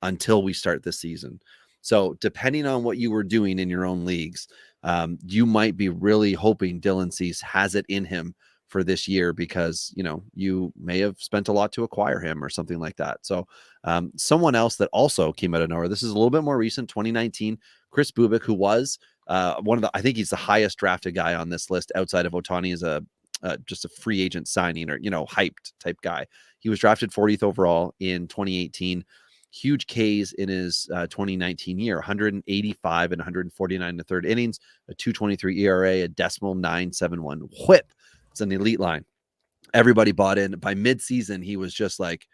until we start this season. So depending on what you were doing in your own leagues, you might be really hoping Dylan Cease has it in him for this year because, you may have spent a lot to acquire him or something like that. So someone else that also came out of nowhere, this is a little bit more recent, 2019, Chris Bubik, who was I think he's the highest drafted guy on this list outside of Ohtani, is just a free agent signing or, hyped type guy. He was drafted 40th overall in 2018. Huge Ks in his 2019 year, 185 and 149 in the third innings, a 2.23 ERA, a decimal 971 whip. It's an elite line. Everybody bought in. By midseason, he was just like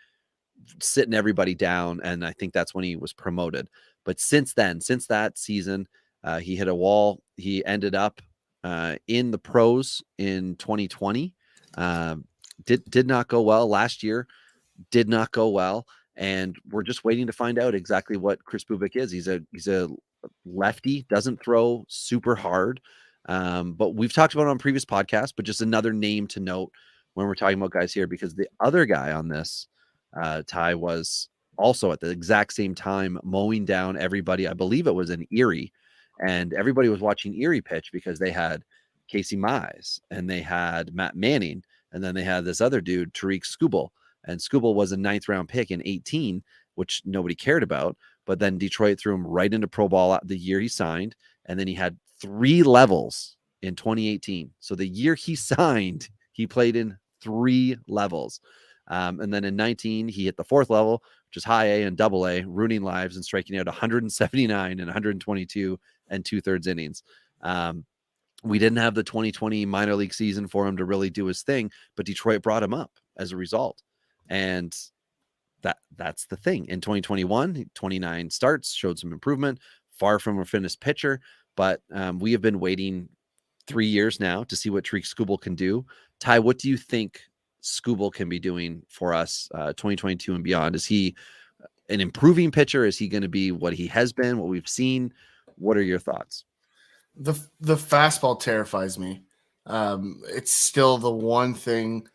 sitting everybody down, and I think that's when he was promoted. But since that season, he hit a wall. He ended up in the pros in 2020. Did not go well last year. Did not go well. And we're just waiting to find out exactly what Chris Bubik is. He's a lefty, doesn't throw super hard. But we've talked about it on previous podcasts, but just another name to note when we're talking about guys here, because the other guy on this, Ty, was also at the exact same time mowing down everybody. I believe it was in Erie, and everybody was watching Erie pitch because they had Casey Mize and they had Matt Manning, and then they had this other dude, Tariq Skubal. And Skubal was a 9th round pick in 18, which nobody cared about. But then Detroit threw him right into pro ball the year he signed. And then he had 3 levels in 2018. So the year he signed, he played in 3 levels. And then in 19, he hit the 4th level, which is high A and double A, ruining lives and striking out 179 and 122 and 2/3 innings. We didn't have the 2020 minor league season for him to really do his thing, but Detroit brought him up as a result. And that's the thing. In 2021, 29 starts, showed some improvement, far from a finished pitcher, but we have been waiting 3 years now to see what Tariq Skubal can do. Ty, what do you think Skubal can be doing for us 2022 and beyond? Is he an improving pitcher? Is he going to be what he has been, what we've seen? What are your thoughts? The fastball terrifies me. It's still the one thing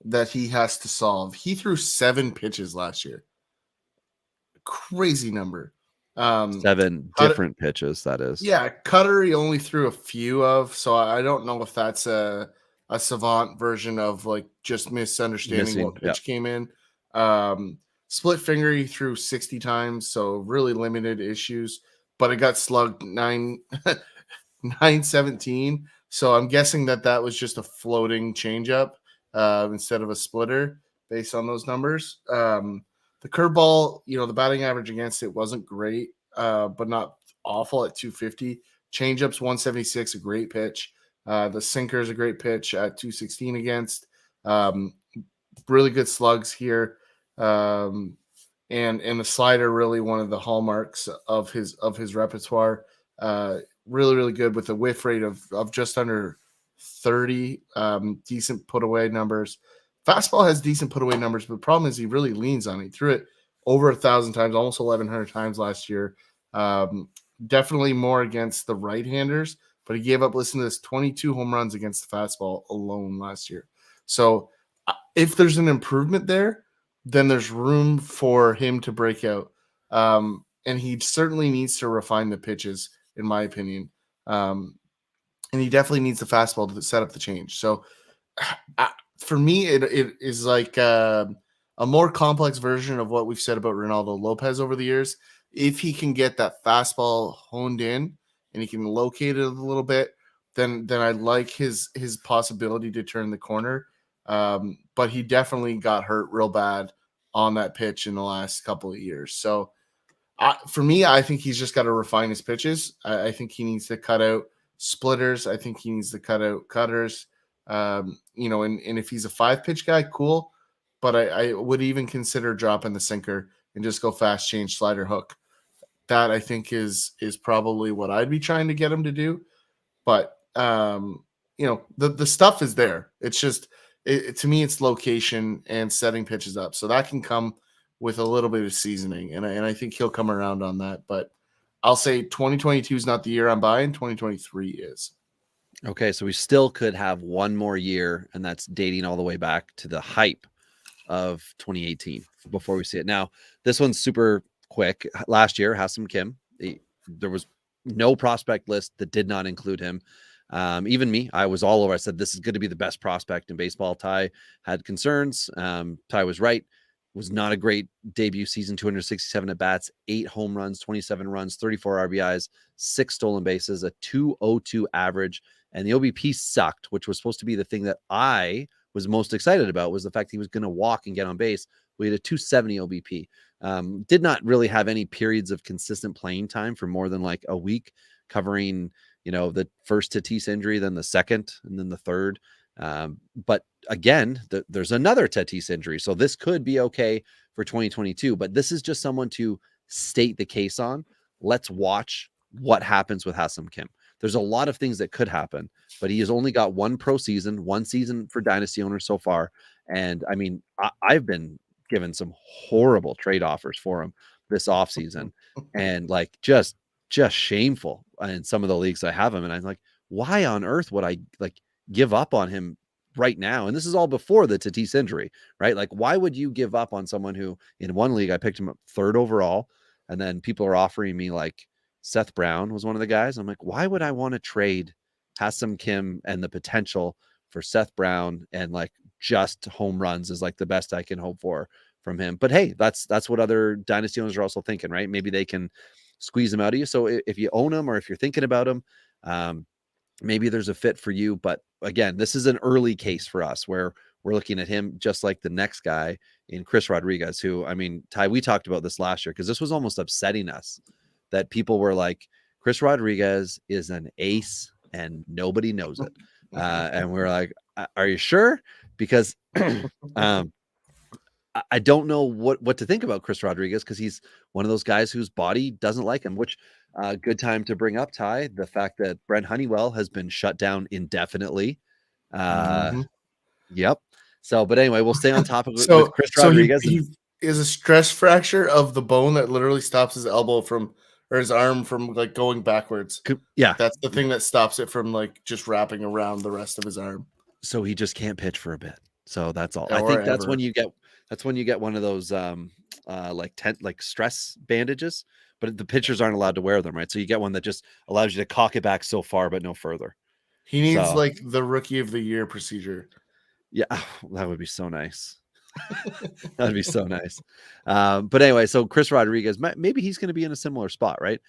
that he has to solve. He threw 7 pitches last year. Crazy number. 7 different pitches, that is. Yeah, cutter he only threw a few of, so I don't know if that's a savant version of like just misunderstanding what pitch came in. Split finger he threw 60 times, so really limited issues, but it got slugged 9 917. So I'm guessing that was just a floating changeup instead of a splitter based on those numbers. The curveball, the batting average against it wasn't great, but not awful at 250. Changeups 176, a great pitch. The sinker is a great pitch at 216 against. Really good slugs here. And the slider really one of the hallmarks of his repertoire. Really, really good with a whiff rate of just under 30. Decent put away numbers. Fastball has decent put away numbers, but the problem is he really leans on it. He threw it over 1,000 times, almost 1,100 times last year. Definitely more against the right-handers, but he gave up, listen to this, 22 home runs against the fastball alone last year. So if there's an improvement there, then there's room for him to break out. And he certainly needs to refine the pitches, in my opinion. And he definitely needs the fastball to set up the change. So for me, it is like a more complex version of what we've said about Ronaldo Lopez over the years. If he can get that fastball honed in and he can locate it a little bit, then I like his possibility to turn the corner. But he definitely got hurt real bad on that pitch in the last couple of years. So for me, I think he's just got to refine his pitches. I think he needs to cut out splitters. I think he needs to cut out cutters. And if he's a 5-pitch guy, cool. But I would even consider dropping the sinker and just go fast change slider hook. That I think is probably what I'd be trying to get him to do. But the stuff is there. It's just to me, it's location and setting pitches up. So that can come with a little bit of seasoning, and I think he'll come around on that. But I'll say 2022 is not the year I'm buying. 2023 is. Okay, so we still could have one more year, and that's dating all the way back to the hype of 2018 before we see it. Now, this one's super quick. Last year, Ha-Seong Kim, there was no prospect list that did not include him. Even me, I was all over. I said, this is going to be the best prospect in baseball. Ty had concerns. Ty was right. Was not a great debut season, 267 at bats, 8 home runs, 27 runs, 34 RBIs, 6 stolen bases, a 202 average. And the OBP sucked, which was supposed to be the thing that I was most excited about, was the fact he was going to walk and get on base. We had a 270 OBP. Did not really have any periods of consistent playing time for more than like a week, covering, the first Tatis injury, then the second, and then the third. But again, there's another Tatis injury. So this could be okay for 2022, but this is just someone to state the case on. Let's watch what happens with Ha-Seong Kim. There's a lot of things that could happen, but he has only got one season for dynasty owners so far. And I mean, I've been given some horrible trade offers for him this offseason and like just shameful in some of the leagues I have him. And I'm like, why on earth would I like give up on him right now? And this is all before the Tatis injury, right? Like, why would you give up on someone who in one league I picked him up 3rd overall, and then people are offering me like Seth Brown was one of the guys. I'm like, why would I want to trade Ha-Seong Kim and the potential for Seth Brown and like just home runs is like the best I can hope for from him? But hey, that's what other dynasty owners are also thinking, right? Maybe they can squeeze him out of you. So if you own him or if you're thinking about him, maybe there's a fit for you. But again, this is an early case for us where we're looking at him just like the next guy in Chris Rodriguez, who, I mean, Ty, we talked about this last year because this was almost upsetting us that people were like, Chris Rodriguez is an ace and nobody knows it. And we're like, are you sure? Because I don't know what to think about Chris Rodriguez, because he's one of those guys whose body doesn't like him, which good time to bring up, Ty, the fact that Brent Honeywell has been shut down indefinitely. Yep. So, but anyway, we'll stay on topic with Chris Rodriguez. He is a stress fracture of the bone that literally stops his elbow or his arm from like going backwards. Yeah. That's the thing that stops it from like just wrapping around the rest of his arm. So he just can't pitch for a bit. So that's all. I think that's when you get one of those like stress bandages, but the pitchers aren't allowed to wear them, right? So you get one that just allows you to cock it back so far, but no further. He needs like the rookie of the year procedure. Yeah, that would be so nice. That'd be so nice. But anyway, so Chris Rodriguez, maybe he's going to be in a similar spot, right?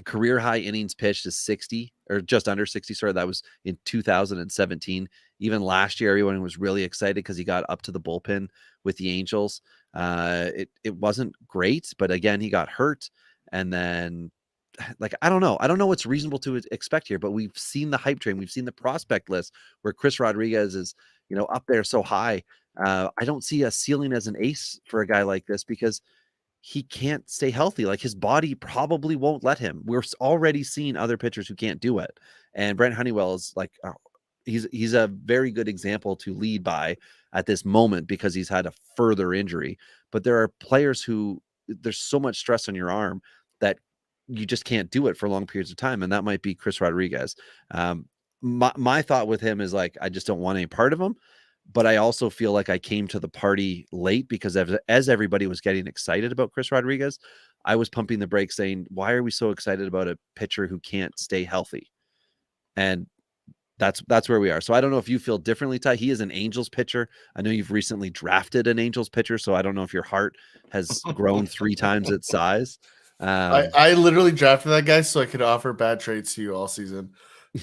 Career high innings pitched is 60 or just under 60. Sorry, that was in 2017. Even last year, everyone was really excited because he got up to the bullpen with the Angels. It wasn't great, but again, he got hurt, and then like I don't know what's reasonable to expect here, but we've seen the hype train, we've seen the prospect list where Chris Rodriguez is up there so high. I don't see a ceiling as an ace for a guy like this because he can't stay healthy. Like his body probably won't let him. We're already seeing other pitchers who can't do it. And Brent Honeywell is like, he's a very good example to lead by at this moment because he's had a further injury. But there are players who there's so much stress on your arm that you just can't do it for long periods of time. And that might be Chris Rodriguez. My thought with him is like, I just don't want any part of him. But I also feel like I came to the party late because as everybody was getting excited about Chris Rodriguez, I was pumping the brakes saying, why are we so excited about a pitcher who can't stay healthy? And that's where we are. So I don't know if you feel differently, Ty. He is an Angels pitcher. I know you've recently drafted an Angels pitcher, so I don't know if your heart has grown 3 times its size. I literally drafted that guy so I could offer bad trades to you all season.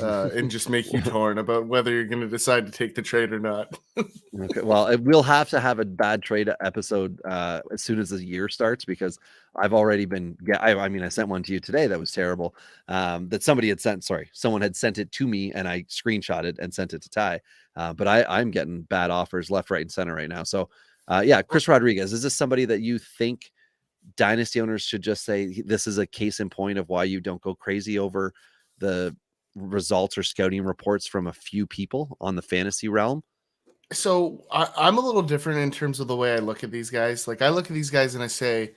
And just make you torn about whether you're going to decide to take the trade or not. Okay, well, we'll have to have a bad trade episode as soon as the year starts because I've already been. I mean, I sent one to you today that was terrible. That somebody had sent. Sorry, someone had sent it to me, and I screenshotted and sent it to Ty. But I'm getting bad offers left, right, and center right now. So, yeah, Chris Rodriguez, is this somebody that you think dynasty owners should just say this is a case in point of why you don't go crazy over the results or scouting reports from a few people on the fantasy realm? So I'm a little different in terms of the way I look at these guys. Like I look at these guys and I say,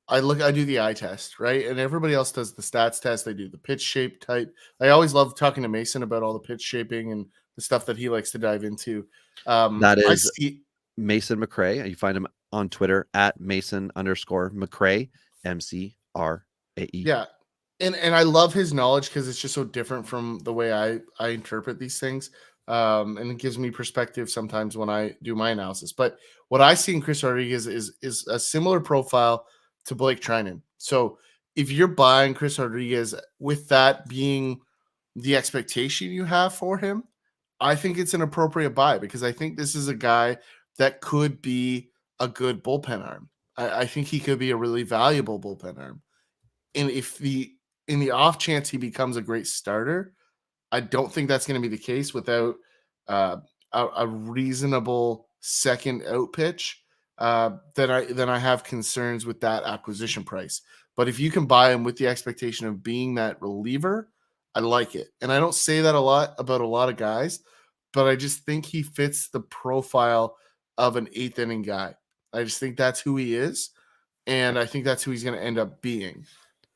I do the eye test, right? And everybody else does the stats test. They do the pitch shape type. I always love talking to Mason about all the pitch shaping and the stuff that he likes to dive into. That I is see. Mason McRae. You find him on Twitter at Mason_McRae, MCRAE. Yeah. And I love his knowledge because it's just so different from the way I interpret these things. And it gives me perspective sometimes when I do my analysis. But what I see in Chris Rodriguez is a similar profile to Blake Trinan. So if you're buying Chris Rodriguez with that being the expectation you have for him, I think it's an appropriate buy because I think this is a guy that could be a good bullpen arm. I think he could be a really valuable bullpen arm. And if in the off chance he becomes a great starter, I don't think that's going to be the case without uh, a reasonable second out pitch. Then I have concerns with that acquisition price. But if you can buy him with the expectation of being that reliever, I like it. And I don't say that a lot about a lot of guys, but I just think he fits the profile of an 8th inning guy. I just think that's who he is, and I think that's who he's going to end up being.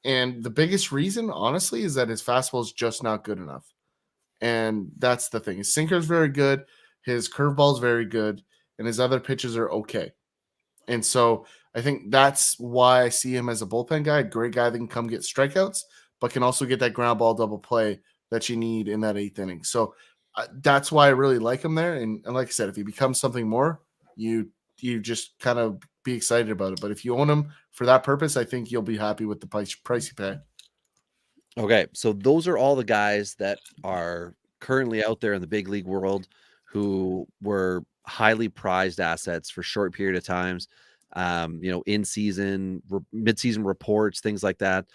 And the biggest reason, honestly, is that his fastball is just not good enough. And that's the thing. His sinker is very good. His curveball is very good. And his other pitches are okay. And so I think that's why I see him as a bullpen guy, a great guy that can come get strikeouts, but can also get that ground ball double play that you need in that 8th inning. So that's why I really like him there. And like I said, if he becomes something more, you just kind of be excited about it. But if you own him for that purpose, I think you'll be happy with the price you pay. Okay, so those are all the guys that are currently out there in the big league world who were highly prized assets for short period of times. In season, mid-season reports, things like that,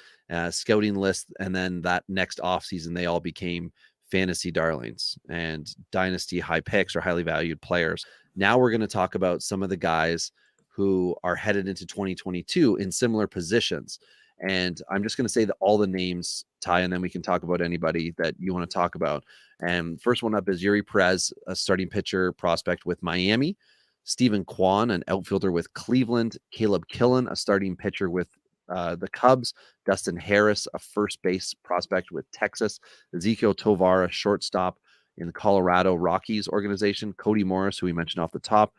scouting lists, and then that next off season, they all became fantasy darlings and dynasty high picks or highly valued players. Now we're going to talk about some of the guys who are headed into 2022 in similar positions. And I'm just going to say that all the names, Ty, and then we can talk about anybody that you want to talk about. And first one up is Yuri Perez, a starting pitcher prospect with Miami. Stephen Kwan, an outfielder with Cleveland. Caleb Killen, a starting pitcher with the Cubs. Dustin Harris, a first base prospect with Texas. Ezekiel Tovar, a shortstop in the Colorado Rockies organization. Cody Morris, who we mentioned off the top,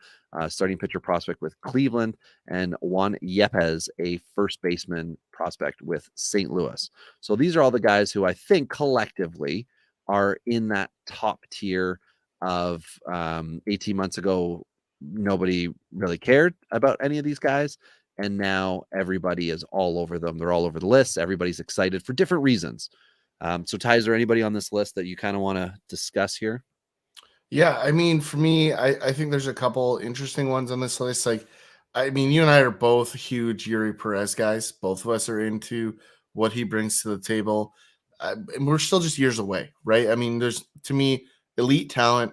starting pitcher prospect with Cleveland, and Juan Yepes, a first baseman prospect with St. Louis. So these are all the guys who I think collectively are in that top tier of 18 months ago. Nobody really cared about any of these guys. and now everybody is all over them. They're all over the list. Everybody's excited for different reasons. So, Ty, is there anybody on this list that you kind of want to discuss here? Yeah, I mean, for me, I think there's a couple interesting ones on this list. Like, I mean, you and I are both huge Yuri Perez guys. Both of us are into what he brings to the table. And we're still just years away, right? I mean, there's, to me, elite talent.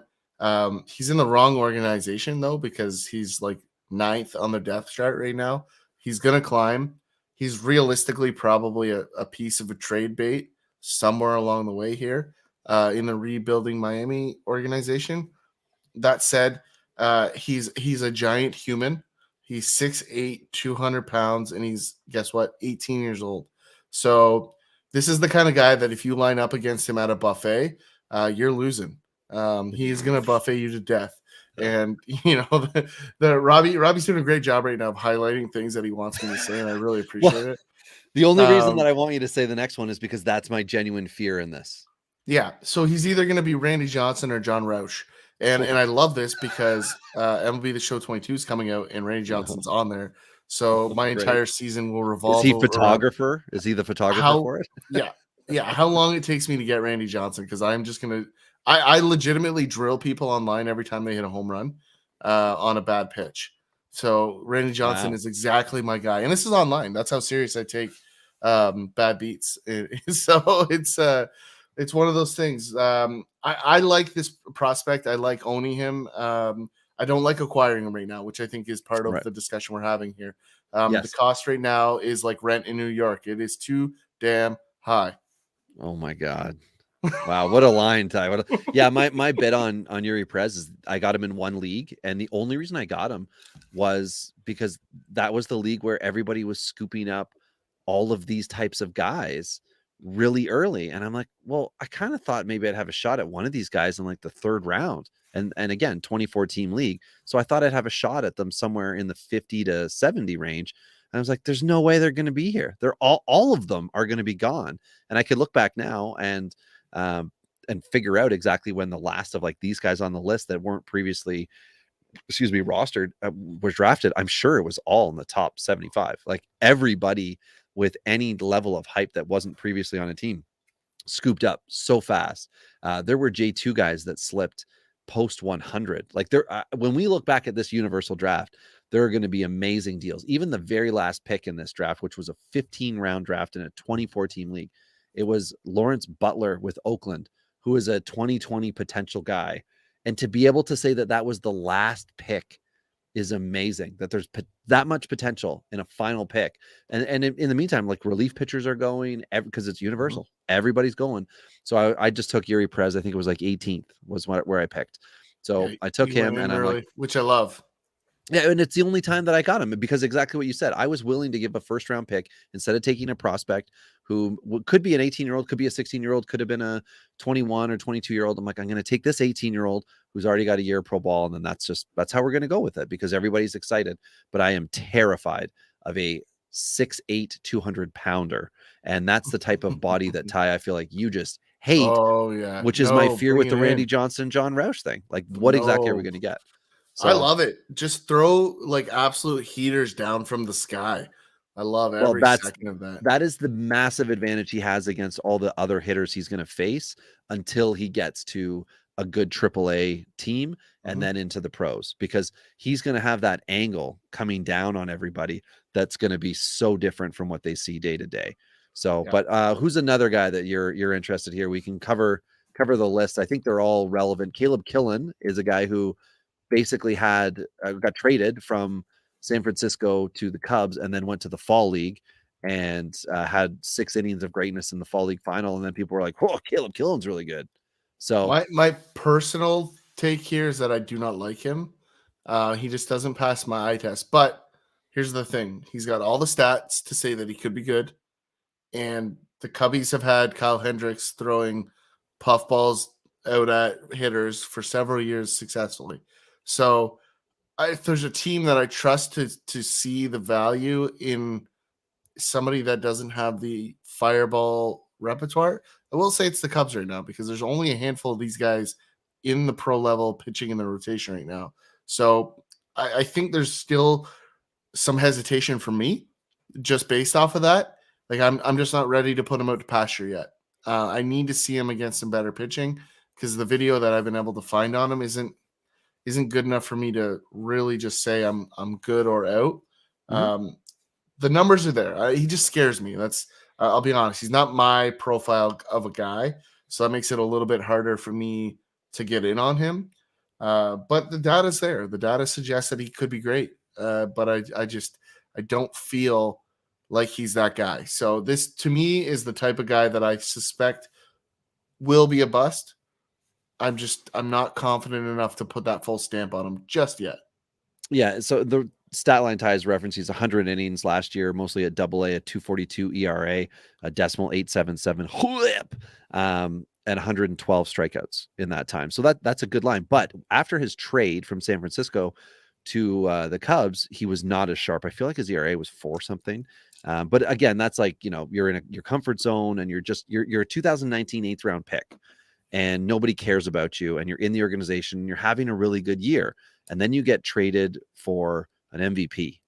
He's in the wrong organization, though, because he's like ninth on the depth chart right now. He's going to climb. He's realistically probably a piece of a trade bait somewhere along the way here in the rebuilding Miami organization. That said, he's a giant human. He's 6'8", 200 pounds, and he's, guess what, 18 years old. So this is the kind of guy that if you line up against him at a buffet, you're losing. He's going to buffet you to death. And the Robbie's doing a great job right now of highlighting things that he wants me to say, and I really appreciate it. The only reason that I want you to say the next one is because that's my genuine fear in this. Yeah, so he's either going to be Randy Johnson or John Roush. And I love this because MLB The Show 22 is coming out and Randy Johnson's on there. So my entire season will revolve. Is he photographer? Is he the photographer for it? Yeah. How long it takes me to get Randy Johnson, because I'm just going to – I legitimately drill people online every time they hit a home run on a bad pitch. So Randy Johnson is exactly my guy. And this is online. That's how serious I take bad beats. So it's one of those things. I like this prospect. I like owning him. I don't like acquiring him right now, which I think is part of the discussion we're having here. The cost right now is like rent in New York. It is too damn high. Oh my God. Wow, what a line, Ty. My bet on Yuri Perez is I got him in one league, and the only reason I got him was because that was the league where everybody was scooping up all of these types of guys really early. And I'm like, well, I kind of thought maybe I'd have a shot at one of these guys in like the third round. And again, 24-team league. So I thought I'd have a shot at them somewhere in the 50 to 70 range. And I was like, there's no way they're going to be here. They're all of them are going to be gone. And I could look back now and figure out exactly when the last of like these guys on the list that weren't previously, rostered was drafted. I'm sure it was all in the top 75. Like everybody with any level of hype that wasn't previously on a team scooped up so fast. There were J2 guys that slipped post 100. Like when we look back at this universal draft, there are going to be amazing deals. Even the very last pick in this draft, which was a 15-round draft in a 24-team league, it was Lawrence Butler with Oakland, who is a 2020 potential guy. And to be able to say that that was the last pick is amazing, that there's that much potential in a final pick. And in the meantime, like relief pitchers are going because it's universal. Everybody's going. So I just took Yuri Perez. I think it was like 18th was where I picked. So I took him, and I'm like, which I love. Yeah, and it's the only time that I got him, because exactly what you said. I was willing to give a first-round pick instead of taking a prospect who could be an 18-year-old, could be a 16-year-old, could have been a 21 or 22-year-old. I'm like, I'm going to take this 18-year-old who's already got a year of pro ball, and then that's how we're going to go with it, because everybody's excited. But I am terrified of a 6'8", 200-pounder, and that's the type of body that, Ty, I feel like you just hate. Oh yeah, which is my fear with the Randy Johnson, John Roush thing. Like, what exactly are we going to get? So, I love it. Just throw like absolute heaters down from the sky. I love every second of that. That is the massive advantage he has against all the other hitters he's going to face until he gets to a good AAA team and then into the pros, because he's going to have that angle coming down on everybody that's going to be so different from what they see day to day. So, but who's another guy that you're interested here? We can cover the list. I think they're all relevant. Caleb Killen is a guy who basically got traded from San Francisco to the Cubs and then went to the fall league and had 6 innings of greatness in the fall league final. And then people were like, "Whoa, Caleb Killen's really good." So my personal take here is that I do not like him. He just doesn't pass my eye test. But here's the thing. He's got all the stats to say that he could be good. And the Cubbies have had Kyle Hendricks throwing puffballs out at hitters for several years successfully. So if there's a team that I trust to see the value in somebody that doesn't have the fireball repertoire, I will say it's the Cubs right now, because there's only a handful of these guys in the pro level pitching in the rotation right now. So I think there's still some hesitation from me just based off of that. Like I'm just not ready to put him out to pasture yet. I need to see him against some better pitching because the video that I've been able to find on him isn't good enough for me to really just say I'm good or out. The numbers are there. He just scares me. I'll be honest. He's not my profile of a guy, so that makes it a little bit harder for me to get in on him. But the data's there. The data suggests that he could be great. But I don't feel like he's that guy. So this to me is the type of guy that I suspect will be a bust. I'm not confident enough to put that full stamp on him just yet. Yeah, so the stat line ties reference he's 100 innings last year, mostly at AA, a 242 ERA, a decimal 877 whip, and 112 strikeouts in that time. So that's a good line. But after his trade from San Francisco to the Cubs, he was not as sharp. I feel like his ERA was 4 something. But again, that's like, you're in your comfort zone and you're a 2019 8th round pick and nobody cares about you and you're in the organization and you're having a really good year. And then you get traded for an MVP.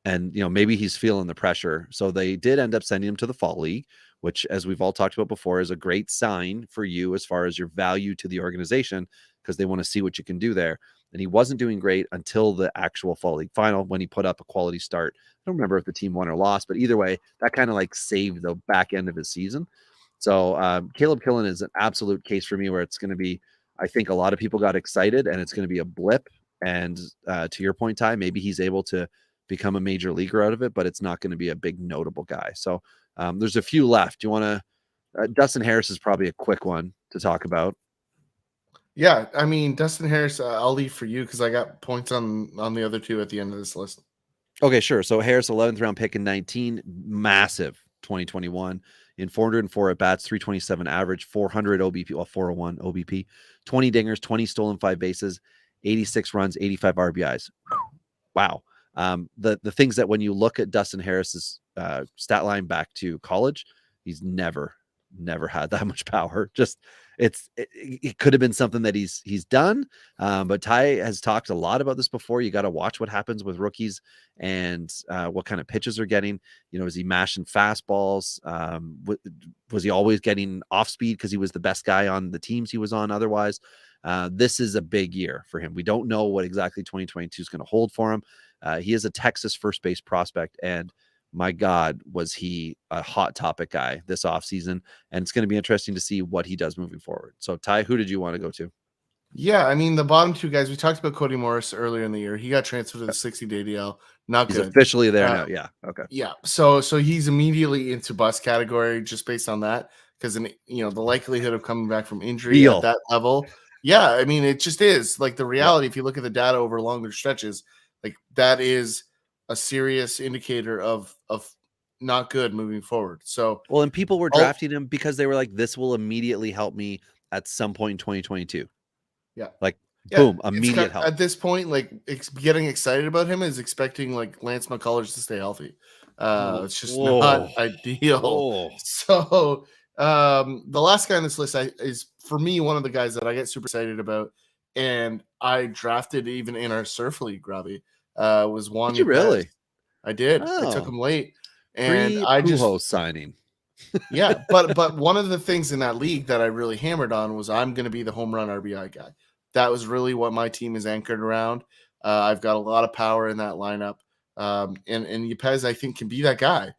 And, maybe he's feeling the pressure. So they did end up sending him to the Fall League, which, as we've all talked about before, is a great sign for you as far as your value to the organization because they want to see what you can do there. And he wasn't doing great until the actual Fall League final when he put up a quality start. I don't remember if the team won or lost, but either way, that kind of like saved the back end of his season. So Caleb Killen is an absolute case for me where it's going to be, I think a lot of people got excited and it's going to be a blip. And to your point, Ty, maybe he's able to become a major leaguer out of it, but it's not going to be a big notable guy. So there's a few left. Do you want to Dustin Harris is probably a quick one to talk about. Yeah, I mean, Dustin Harris, I'll leave for you because I got points on the other two at the end of this list. Okay, sure. So Harris, 11th round pick in 19, massive 2021 in 404 at bats, 327 average, 400 OBP, well, 401 OBP, 20 dingers, 20 stolen 5 bases, 86 runs, 85 RBIs. Wow. The things that when you look at Dustin Harris's stat line back to college, he's never had that much power. Just it could have been something that he's done. But Ty has talked a lot about this before. You got to watch what happens with rookies and what kind of pitches they're getting. Is he mashing fastballs? Was he always getting off speed because he was the best guy on the teams he was on otherwise? This is a big year for him. We don't know what exactly 2022 is going to hold for him. He is a Texas first base prospect, and my God, was he a hot topic guy this offseason. And it's going to be interesting to see what he does moving forward. So, Ty, who did you want to go to? Yeah, I mean, the bottom two guys, we talked about Cody Morris earlier in the year. He got transferred to the 60-day DL. Not He's good. Officially there now. Yeah. Okay. Yeah. So he's immediately into bust category just based on that. Because the likelihood of coming back from injury at that level. Yeah, I mean, it just is. Like the reality, if you look at the data over longer stretches, like that is a serious indicator of not good moving forward. So and people were drafting him because they were like, this will immediately help me at some point in 2022. Yeah. Boom, immediate help. At this point, like getting excited about him is expecting like Lance McCullers to stay healthy. It's just not ideal. So the last guy on this list is for me one of the guys that I get super excited about, and I drafted even in our surf league, Robbie. Was Juan. Did you really? I did. I took him late, and I just signing. Yeah, but one of the things in that league that I really hammered on was I'm going to be the home run RBI guy. That was really what my team is anchored around. I've got a lot of power in that lineup, and Yepez I think can be that guy.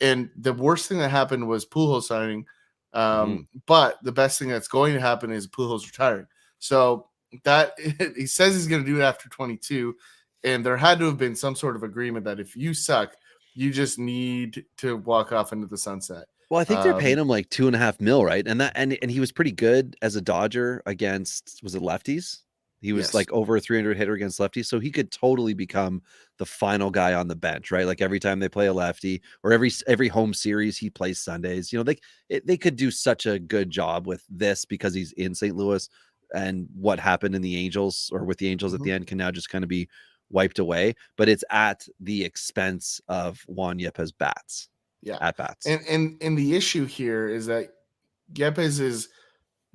And the worst thing that happened was Pujols signing, but the best thing that's going to happen is Pujols retiring. So that he says he's going to do it after 22, and there had to have been some sort of agreement that if you suck, you just need to walk off into the sunset. Well, I think they're paying him like $2.5 million, right? And he was pretty good as a Dodger against, was it lefties? He was like over a 300 hitter against lefties, so he could totally become the final guy on the bench, right? Like every time they play a lefty, or every home series he plays Sundays. They could do such a good job with this because he's in St. Louis, and what happened in the Angels or with the Angels at the end can now just kind of be wiped away. But it's at the expense of Juan Yepez bats. Yeah, at bats. And the issue here is that Yepez is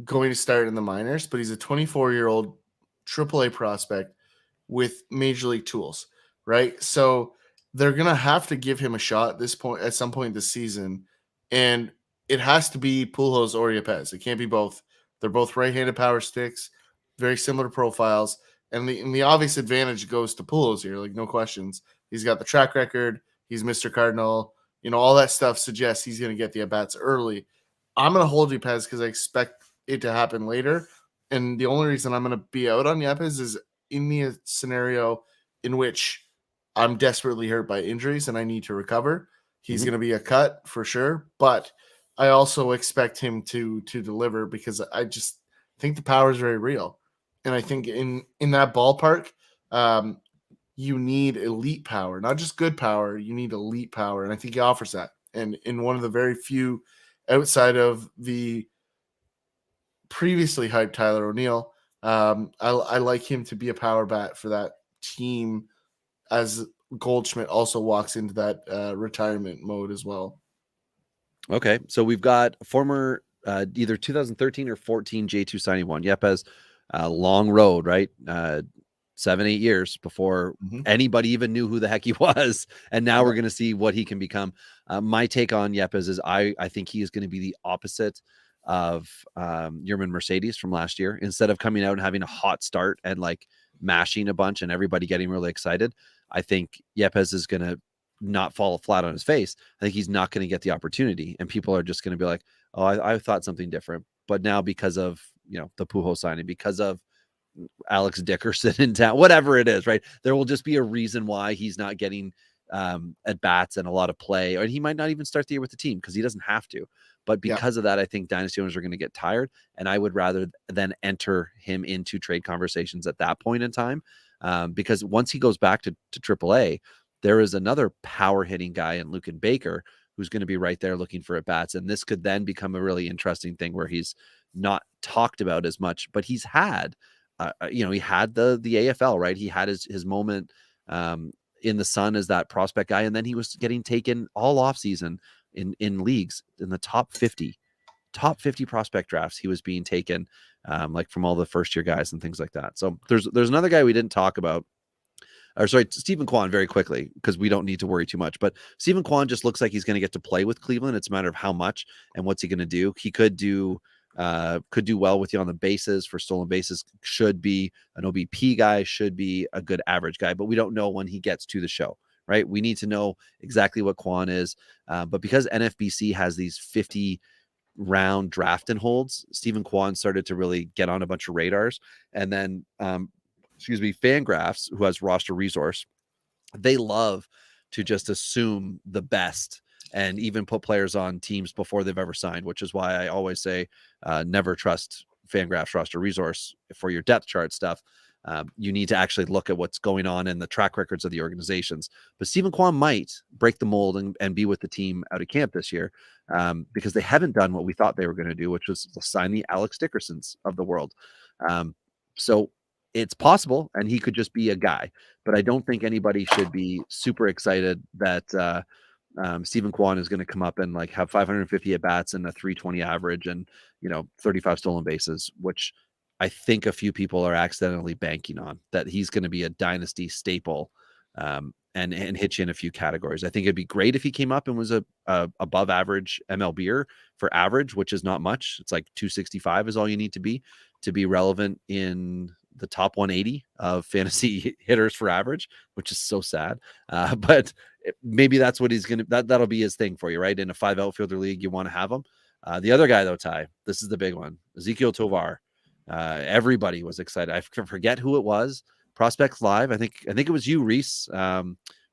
going to start in the minors, but he's a 24-year-old AAA prospect with major league tools, right? So they're gonna have to give him a shot at this point at some point this season, and it has to be Pujols or Yepez. It can't be both. They're both right-handed power sticks, very similar profiles, and the obvious advantage goes to Pujols here, like no questions. He's got the track record. He's Mr. Cardinal. You know, all that stuff suggests he's going to get the at-bats early. I'm going to hold Yepez because I expect it to happen later. And the only reason I'm going to be out on Yepez is in the scenario in which I'm desperately hurt by injuries and I need to recover. He's going to be a cut for sure, but I also expect him to deliver because I just think the power is very real. And I think in that ballpark, you need elite power, not just good power. You need elite power, and I think he offers that. And in one of the very few outside of the previously hyped Tyler O'Neill, I like him to be a power bat for that team as Goldschmidt also walks into that retirement mode as well. Okay, so we've got former either 2013 or 14 J2 signing one. Yepez, long road, right? 7-8 years before anybody even knew who the heck he was, and now we're going to see what he can become. My take on Yepez is I think he is going to be the opposite of Yerman Mercedes from last year. Instead of coming out and having a hot start and like mashing a bunch and everybody getting really excited, I think Yepez is going to not fall flat on his face. I think he's not going to get the opportunity, and people are just going to be like, "Oh, I thought something different." But now, because of the Pujols signing, because of Alex Dickerson in town, whatever it is, right? There will just be a reason why he's not getting at bats and a lot of play, or he might not even start the year with the team because he doesn't have to. But because of that, I think dynasty owners are going to get tired, and I would rather than enter him into trade conversations at that point in time, because once he goes back to AAA, there is another power hitting guy in Lucan Baker who's going to be right there looking for at bats, and this could then become a really interesting thing where he's not talked about as much, but he's had. He had the AFL, right? He had his moment in the sun as that prospect guy, and then he was getting taken all off season in leagues in the top 50 prospect drafts. He was being taken like from all the first year guys and things like that. So there's another guy we didn't talk about. Or sorry, Stephen Kwan, very quickly, because we don't need to worry too much. But Stephen Kwan just looks like he's going to get to play with Cleveland. It's a matter of how much and what's he going to do. He could do well with you on the bases for stolen bases, should be an OBP guy, should be a good average guy, but we don't know when he gets to the show, right? We need to know exactly what Kwan is. But because NFBC has these 50 round draft and holds, Stephen Kwan started to really get on a bunch of radars. And then, Fangraphs, who has roster resource, they love to just assume the best and even put players on teams before they've ever signed, which is why I always say never trust Fangraphs roster resource for your depth chart stuff. You need to actually look at what's going on in the track records of the organizations. But Stephen Kwan might break the mold and be with the team out of camp this year because they haven't done what we thought they were going to do, which was sign the Alex Dickersons of the world. So it's possible, and he could just be a guy. But I don't think anybody should be super excited that Stephen Kwan is going to come up and like have 550 at bats and a 320 average and 35 stolen bases, which I think a few people are accidentally banking on, that he's going to be a dynasty staple and hit you in a few categories. I think it'd be great if he came up and was a above average MLBer for average, which is not much. It's like 265 is all you need to be relevant in the top 180 of fantasy hitters for average, which is so sad. But maybe that's what he's going to, that'll be his thing for you, right? In a 5 outfielder league, you want to have him. The other guy though, Ty, this is the big one, Ezequiel Tovar. Everybody was excited. I forget who it was. Prospects Live. I think it was you, Reese.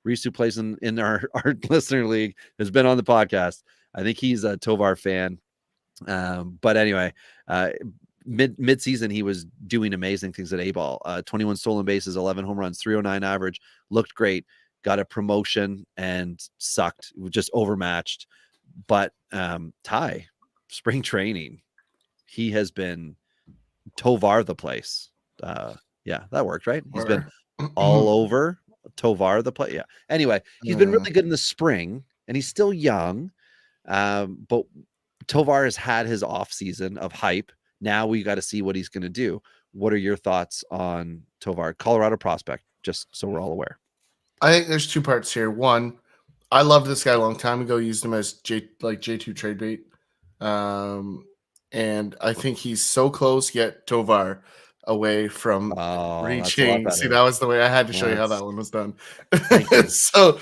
Reese, who plays in our listener league, has been on the podcast. I think he's a Tovar fan. But anyway, mid season he was doing amazing things at A-ball. 21 stolen bases, 11 home runs, 309 average, looked great. Got a promotion and sucked, just overmatched. But Ty, spring training, he has been Tovar the place. Yeah, that worked, right? He's been all over Tovar the place. Yeah. Anyway, he's been really good in the spring, and he's still young. But Tovar has had his off season of hype. Now we got to see what he's going to do. What are your thoughts on Tovar, Colorado prospect? Just so we're all aware. I think there's two parts here. One, I loved this guy a long time ago. Used him as J2 trade bait, and I think he's so close yet Tovar away from Oh, that's a lot reaching. See, better. that was the way I had to show you how That's that one was done. thank you. so,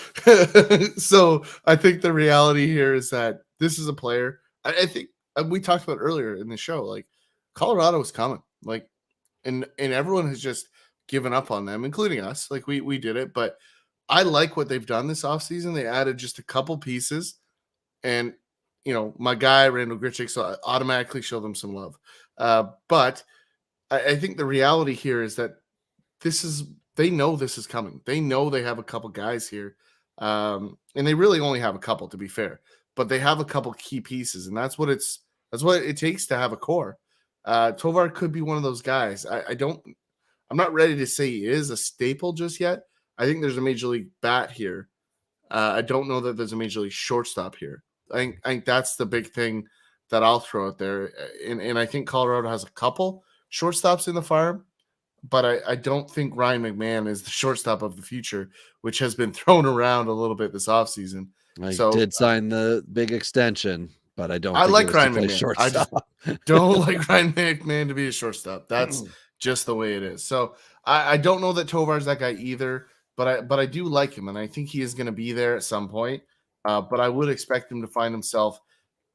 so I think the reality here is that this is a player. I think we talked about earlier in the show. Like Colorado is coming. Like, and everyone has just given up on them, including us. Like we did it, but I like what they've done this offseason. They added just a couple pieces, and my guy Randall Gritchick, so I automatically show them some love. But I think the reality here is that they know this is coming. They know they have a couple guys here, and they really only have a couple, to be fair. But they have a couple key pieces, and that's what it takes to have a core. Tovar could be one of those guys. I'm not ready to say he is a staple just yet. I think there's a major league bat here. I don't know that there's a major league shortstop here. I think that's the big thing that I'll throw out there. And I think Colorado has a couple shortstops in the farm, but I don't think Ryan McMahon is the shortstop of the future, which has been thrown around a little bit this offseason. I So did sign the big extension, but I don't I think like it was Ryan to play McMahon. shortstop. I don't like Ryan McMahon to be a shortstop. That's just the way it is. So I don't know that Tovar's that guy either, but I do like him, and I think he is going to be there at some point. But I would expect him to find himself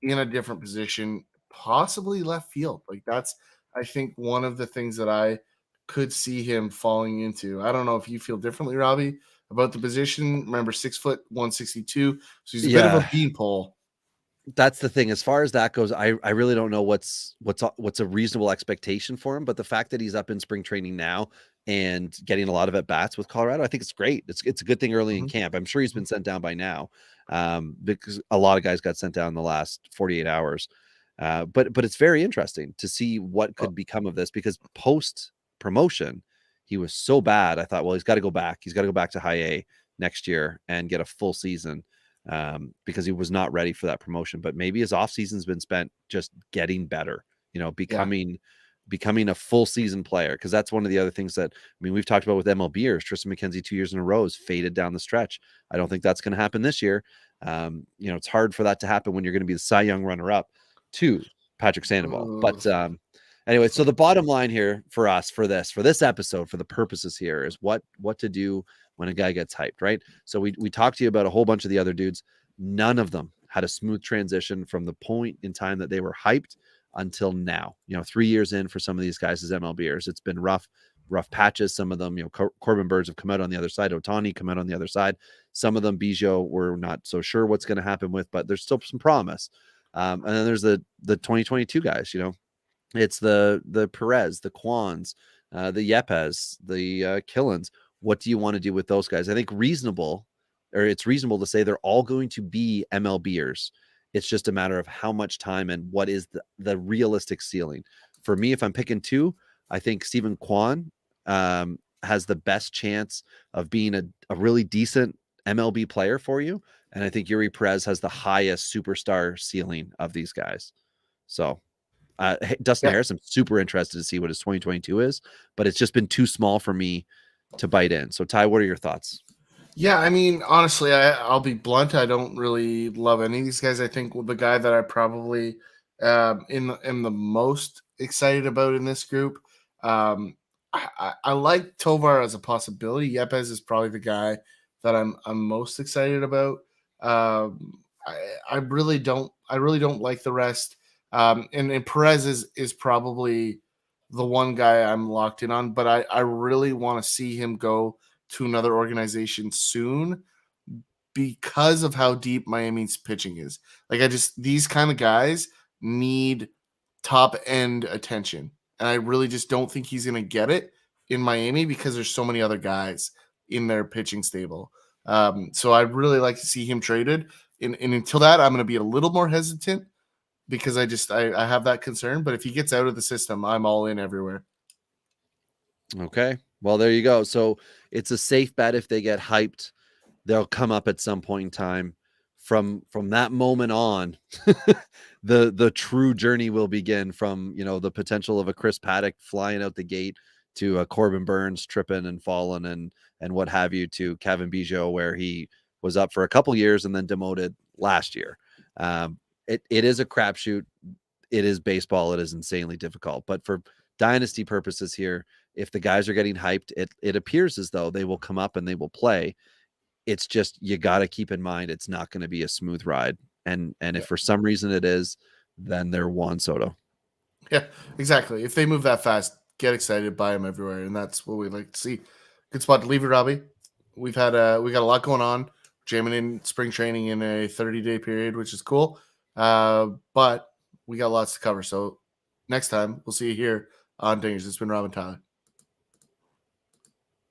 in a different position, possibly left field. Like that's, I think, one of the things that I could see him falling into. I don't know if you feel differently, Robbie, about the position. Remember, 6'1", 162, so he's a bit of a beanpole. That's the thing. As far as that goes, I really don't know what's a reasonable expectation for him. But the fact that he's up in spring training now and getting a lot of at bats with Colorado, I think it's great. It's a good thing early in camp. I'm sure he's been sent down by now, because a lot of guys got sent down in the last 48 hours. But it's very interesting to see what could become of this, because post promotion, he was so bad. I thought, well, he's got to go back. He's got to go back to high A next year and get a full season. Because he was not ready for that promotion. But maybe his off season's been spent just getting better, becoming a full season player. Because that's one of the other things that, we've talked about with MLBers. Tristan McKenzie 2 years in a row has faded down the stretch. I don't think that's going to happen this year. It's hard for that to happen when you're going to be the Cy Young runner-up to Patrick Sandoval. But anyway, so the bottom line here for us, for this episode, for the purposes here, is what to do when a guy gets hyped, right? So we talked to you about a whole bunch of the other dudes. None of them had a smooth transition from the point in time that they were hyped until now. 3 years in for some of these guys as MLBers, it's been rough patches. Some of them, Corbin Burns have come out on the other side. Ohtani come out on the other side. Some of them, Biggio, we're not so sure what's going to happen with, but there's still some promise. And then there's the 2022 guys. It's the Perez, the Kwans, the Yepes, the Killens. What do you want to do with those guys? I think it's reasonable to say they're all going to be MLBers. It's just a matter of how much time and what is the realistic ceiling. For me, if I'm picking two, I think Stephen Kwan has the best chance of being a really decent MLB player for you. And I think Yuri Perez has the highest superstar ceiling of these guys. So Dustin Harris, I'm super interested to see what his 2022 is, but it's just been too small for me to bite in. So Ty, what are your thoughts? Yeah, honestly, I'll be blunt. I don't really love any of these guys. I think the guy that I probably am the most excited about in this group, I like Tovar as a possibility. Yepes is probably the guy that I'm most excited about. I really don't like the rest. And Perez is probably the one guy I'm locked in on, but I really want to see him go to another organization soon because of how deep Miami's pitching is. Like these kind of guys need top end attention. And I really just don't think he's going to get it in Miami because there's so many other guys in their pitching stable. So I'd really like to see him traded. And until that, I'm going to be a little more hesitant, because I have that concern. But if he gets out of the system, I'm all in everywhere. Okay. Well, there you go. So it's a safe bet if they get hyped, they'll come up at some point in time. From that moment on, the true journey will begin, from the potential of a Chris Paddock flying out the gate to Corbin Burns tripping and falling and what have you, to Kevin Biggio, where he was up for a couple years and then demoted last year. It is a crapshoot. It is baseball. It is insanely difficult. But for dynasty purposes here, if the guys are getting hyped, it appears as though they will come up and they will play. It's just, you got to keep in mind, it's not going to be a smooth ride. And if for some reason it is, then they're Juan Soto. Yeah, exactly. If they move that fast, get excited, buy them everywhere, and that's what we like to see. Good spot to leave it, Robbie. We got a lot going on, jamming in spring training in a 30-day period, which is cool. But we got lots to cover. So next time we'll see you here on Dingers. It's been Rob and Tyler.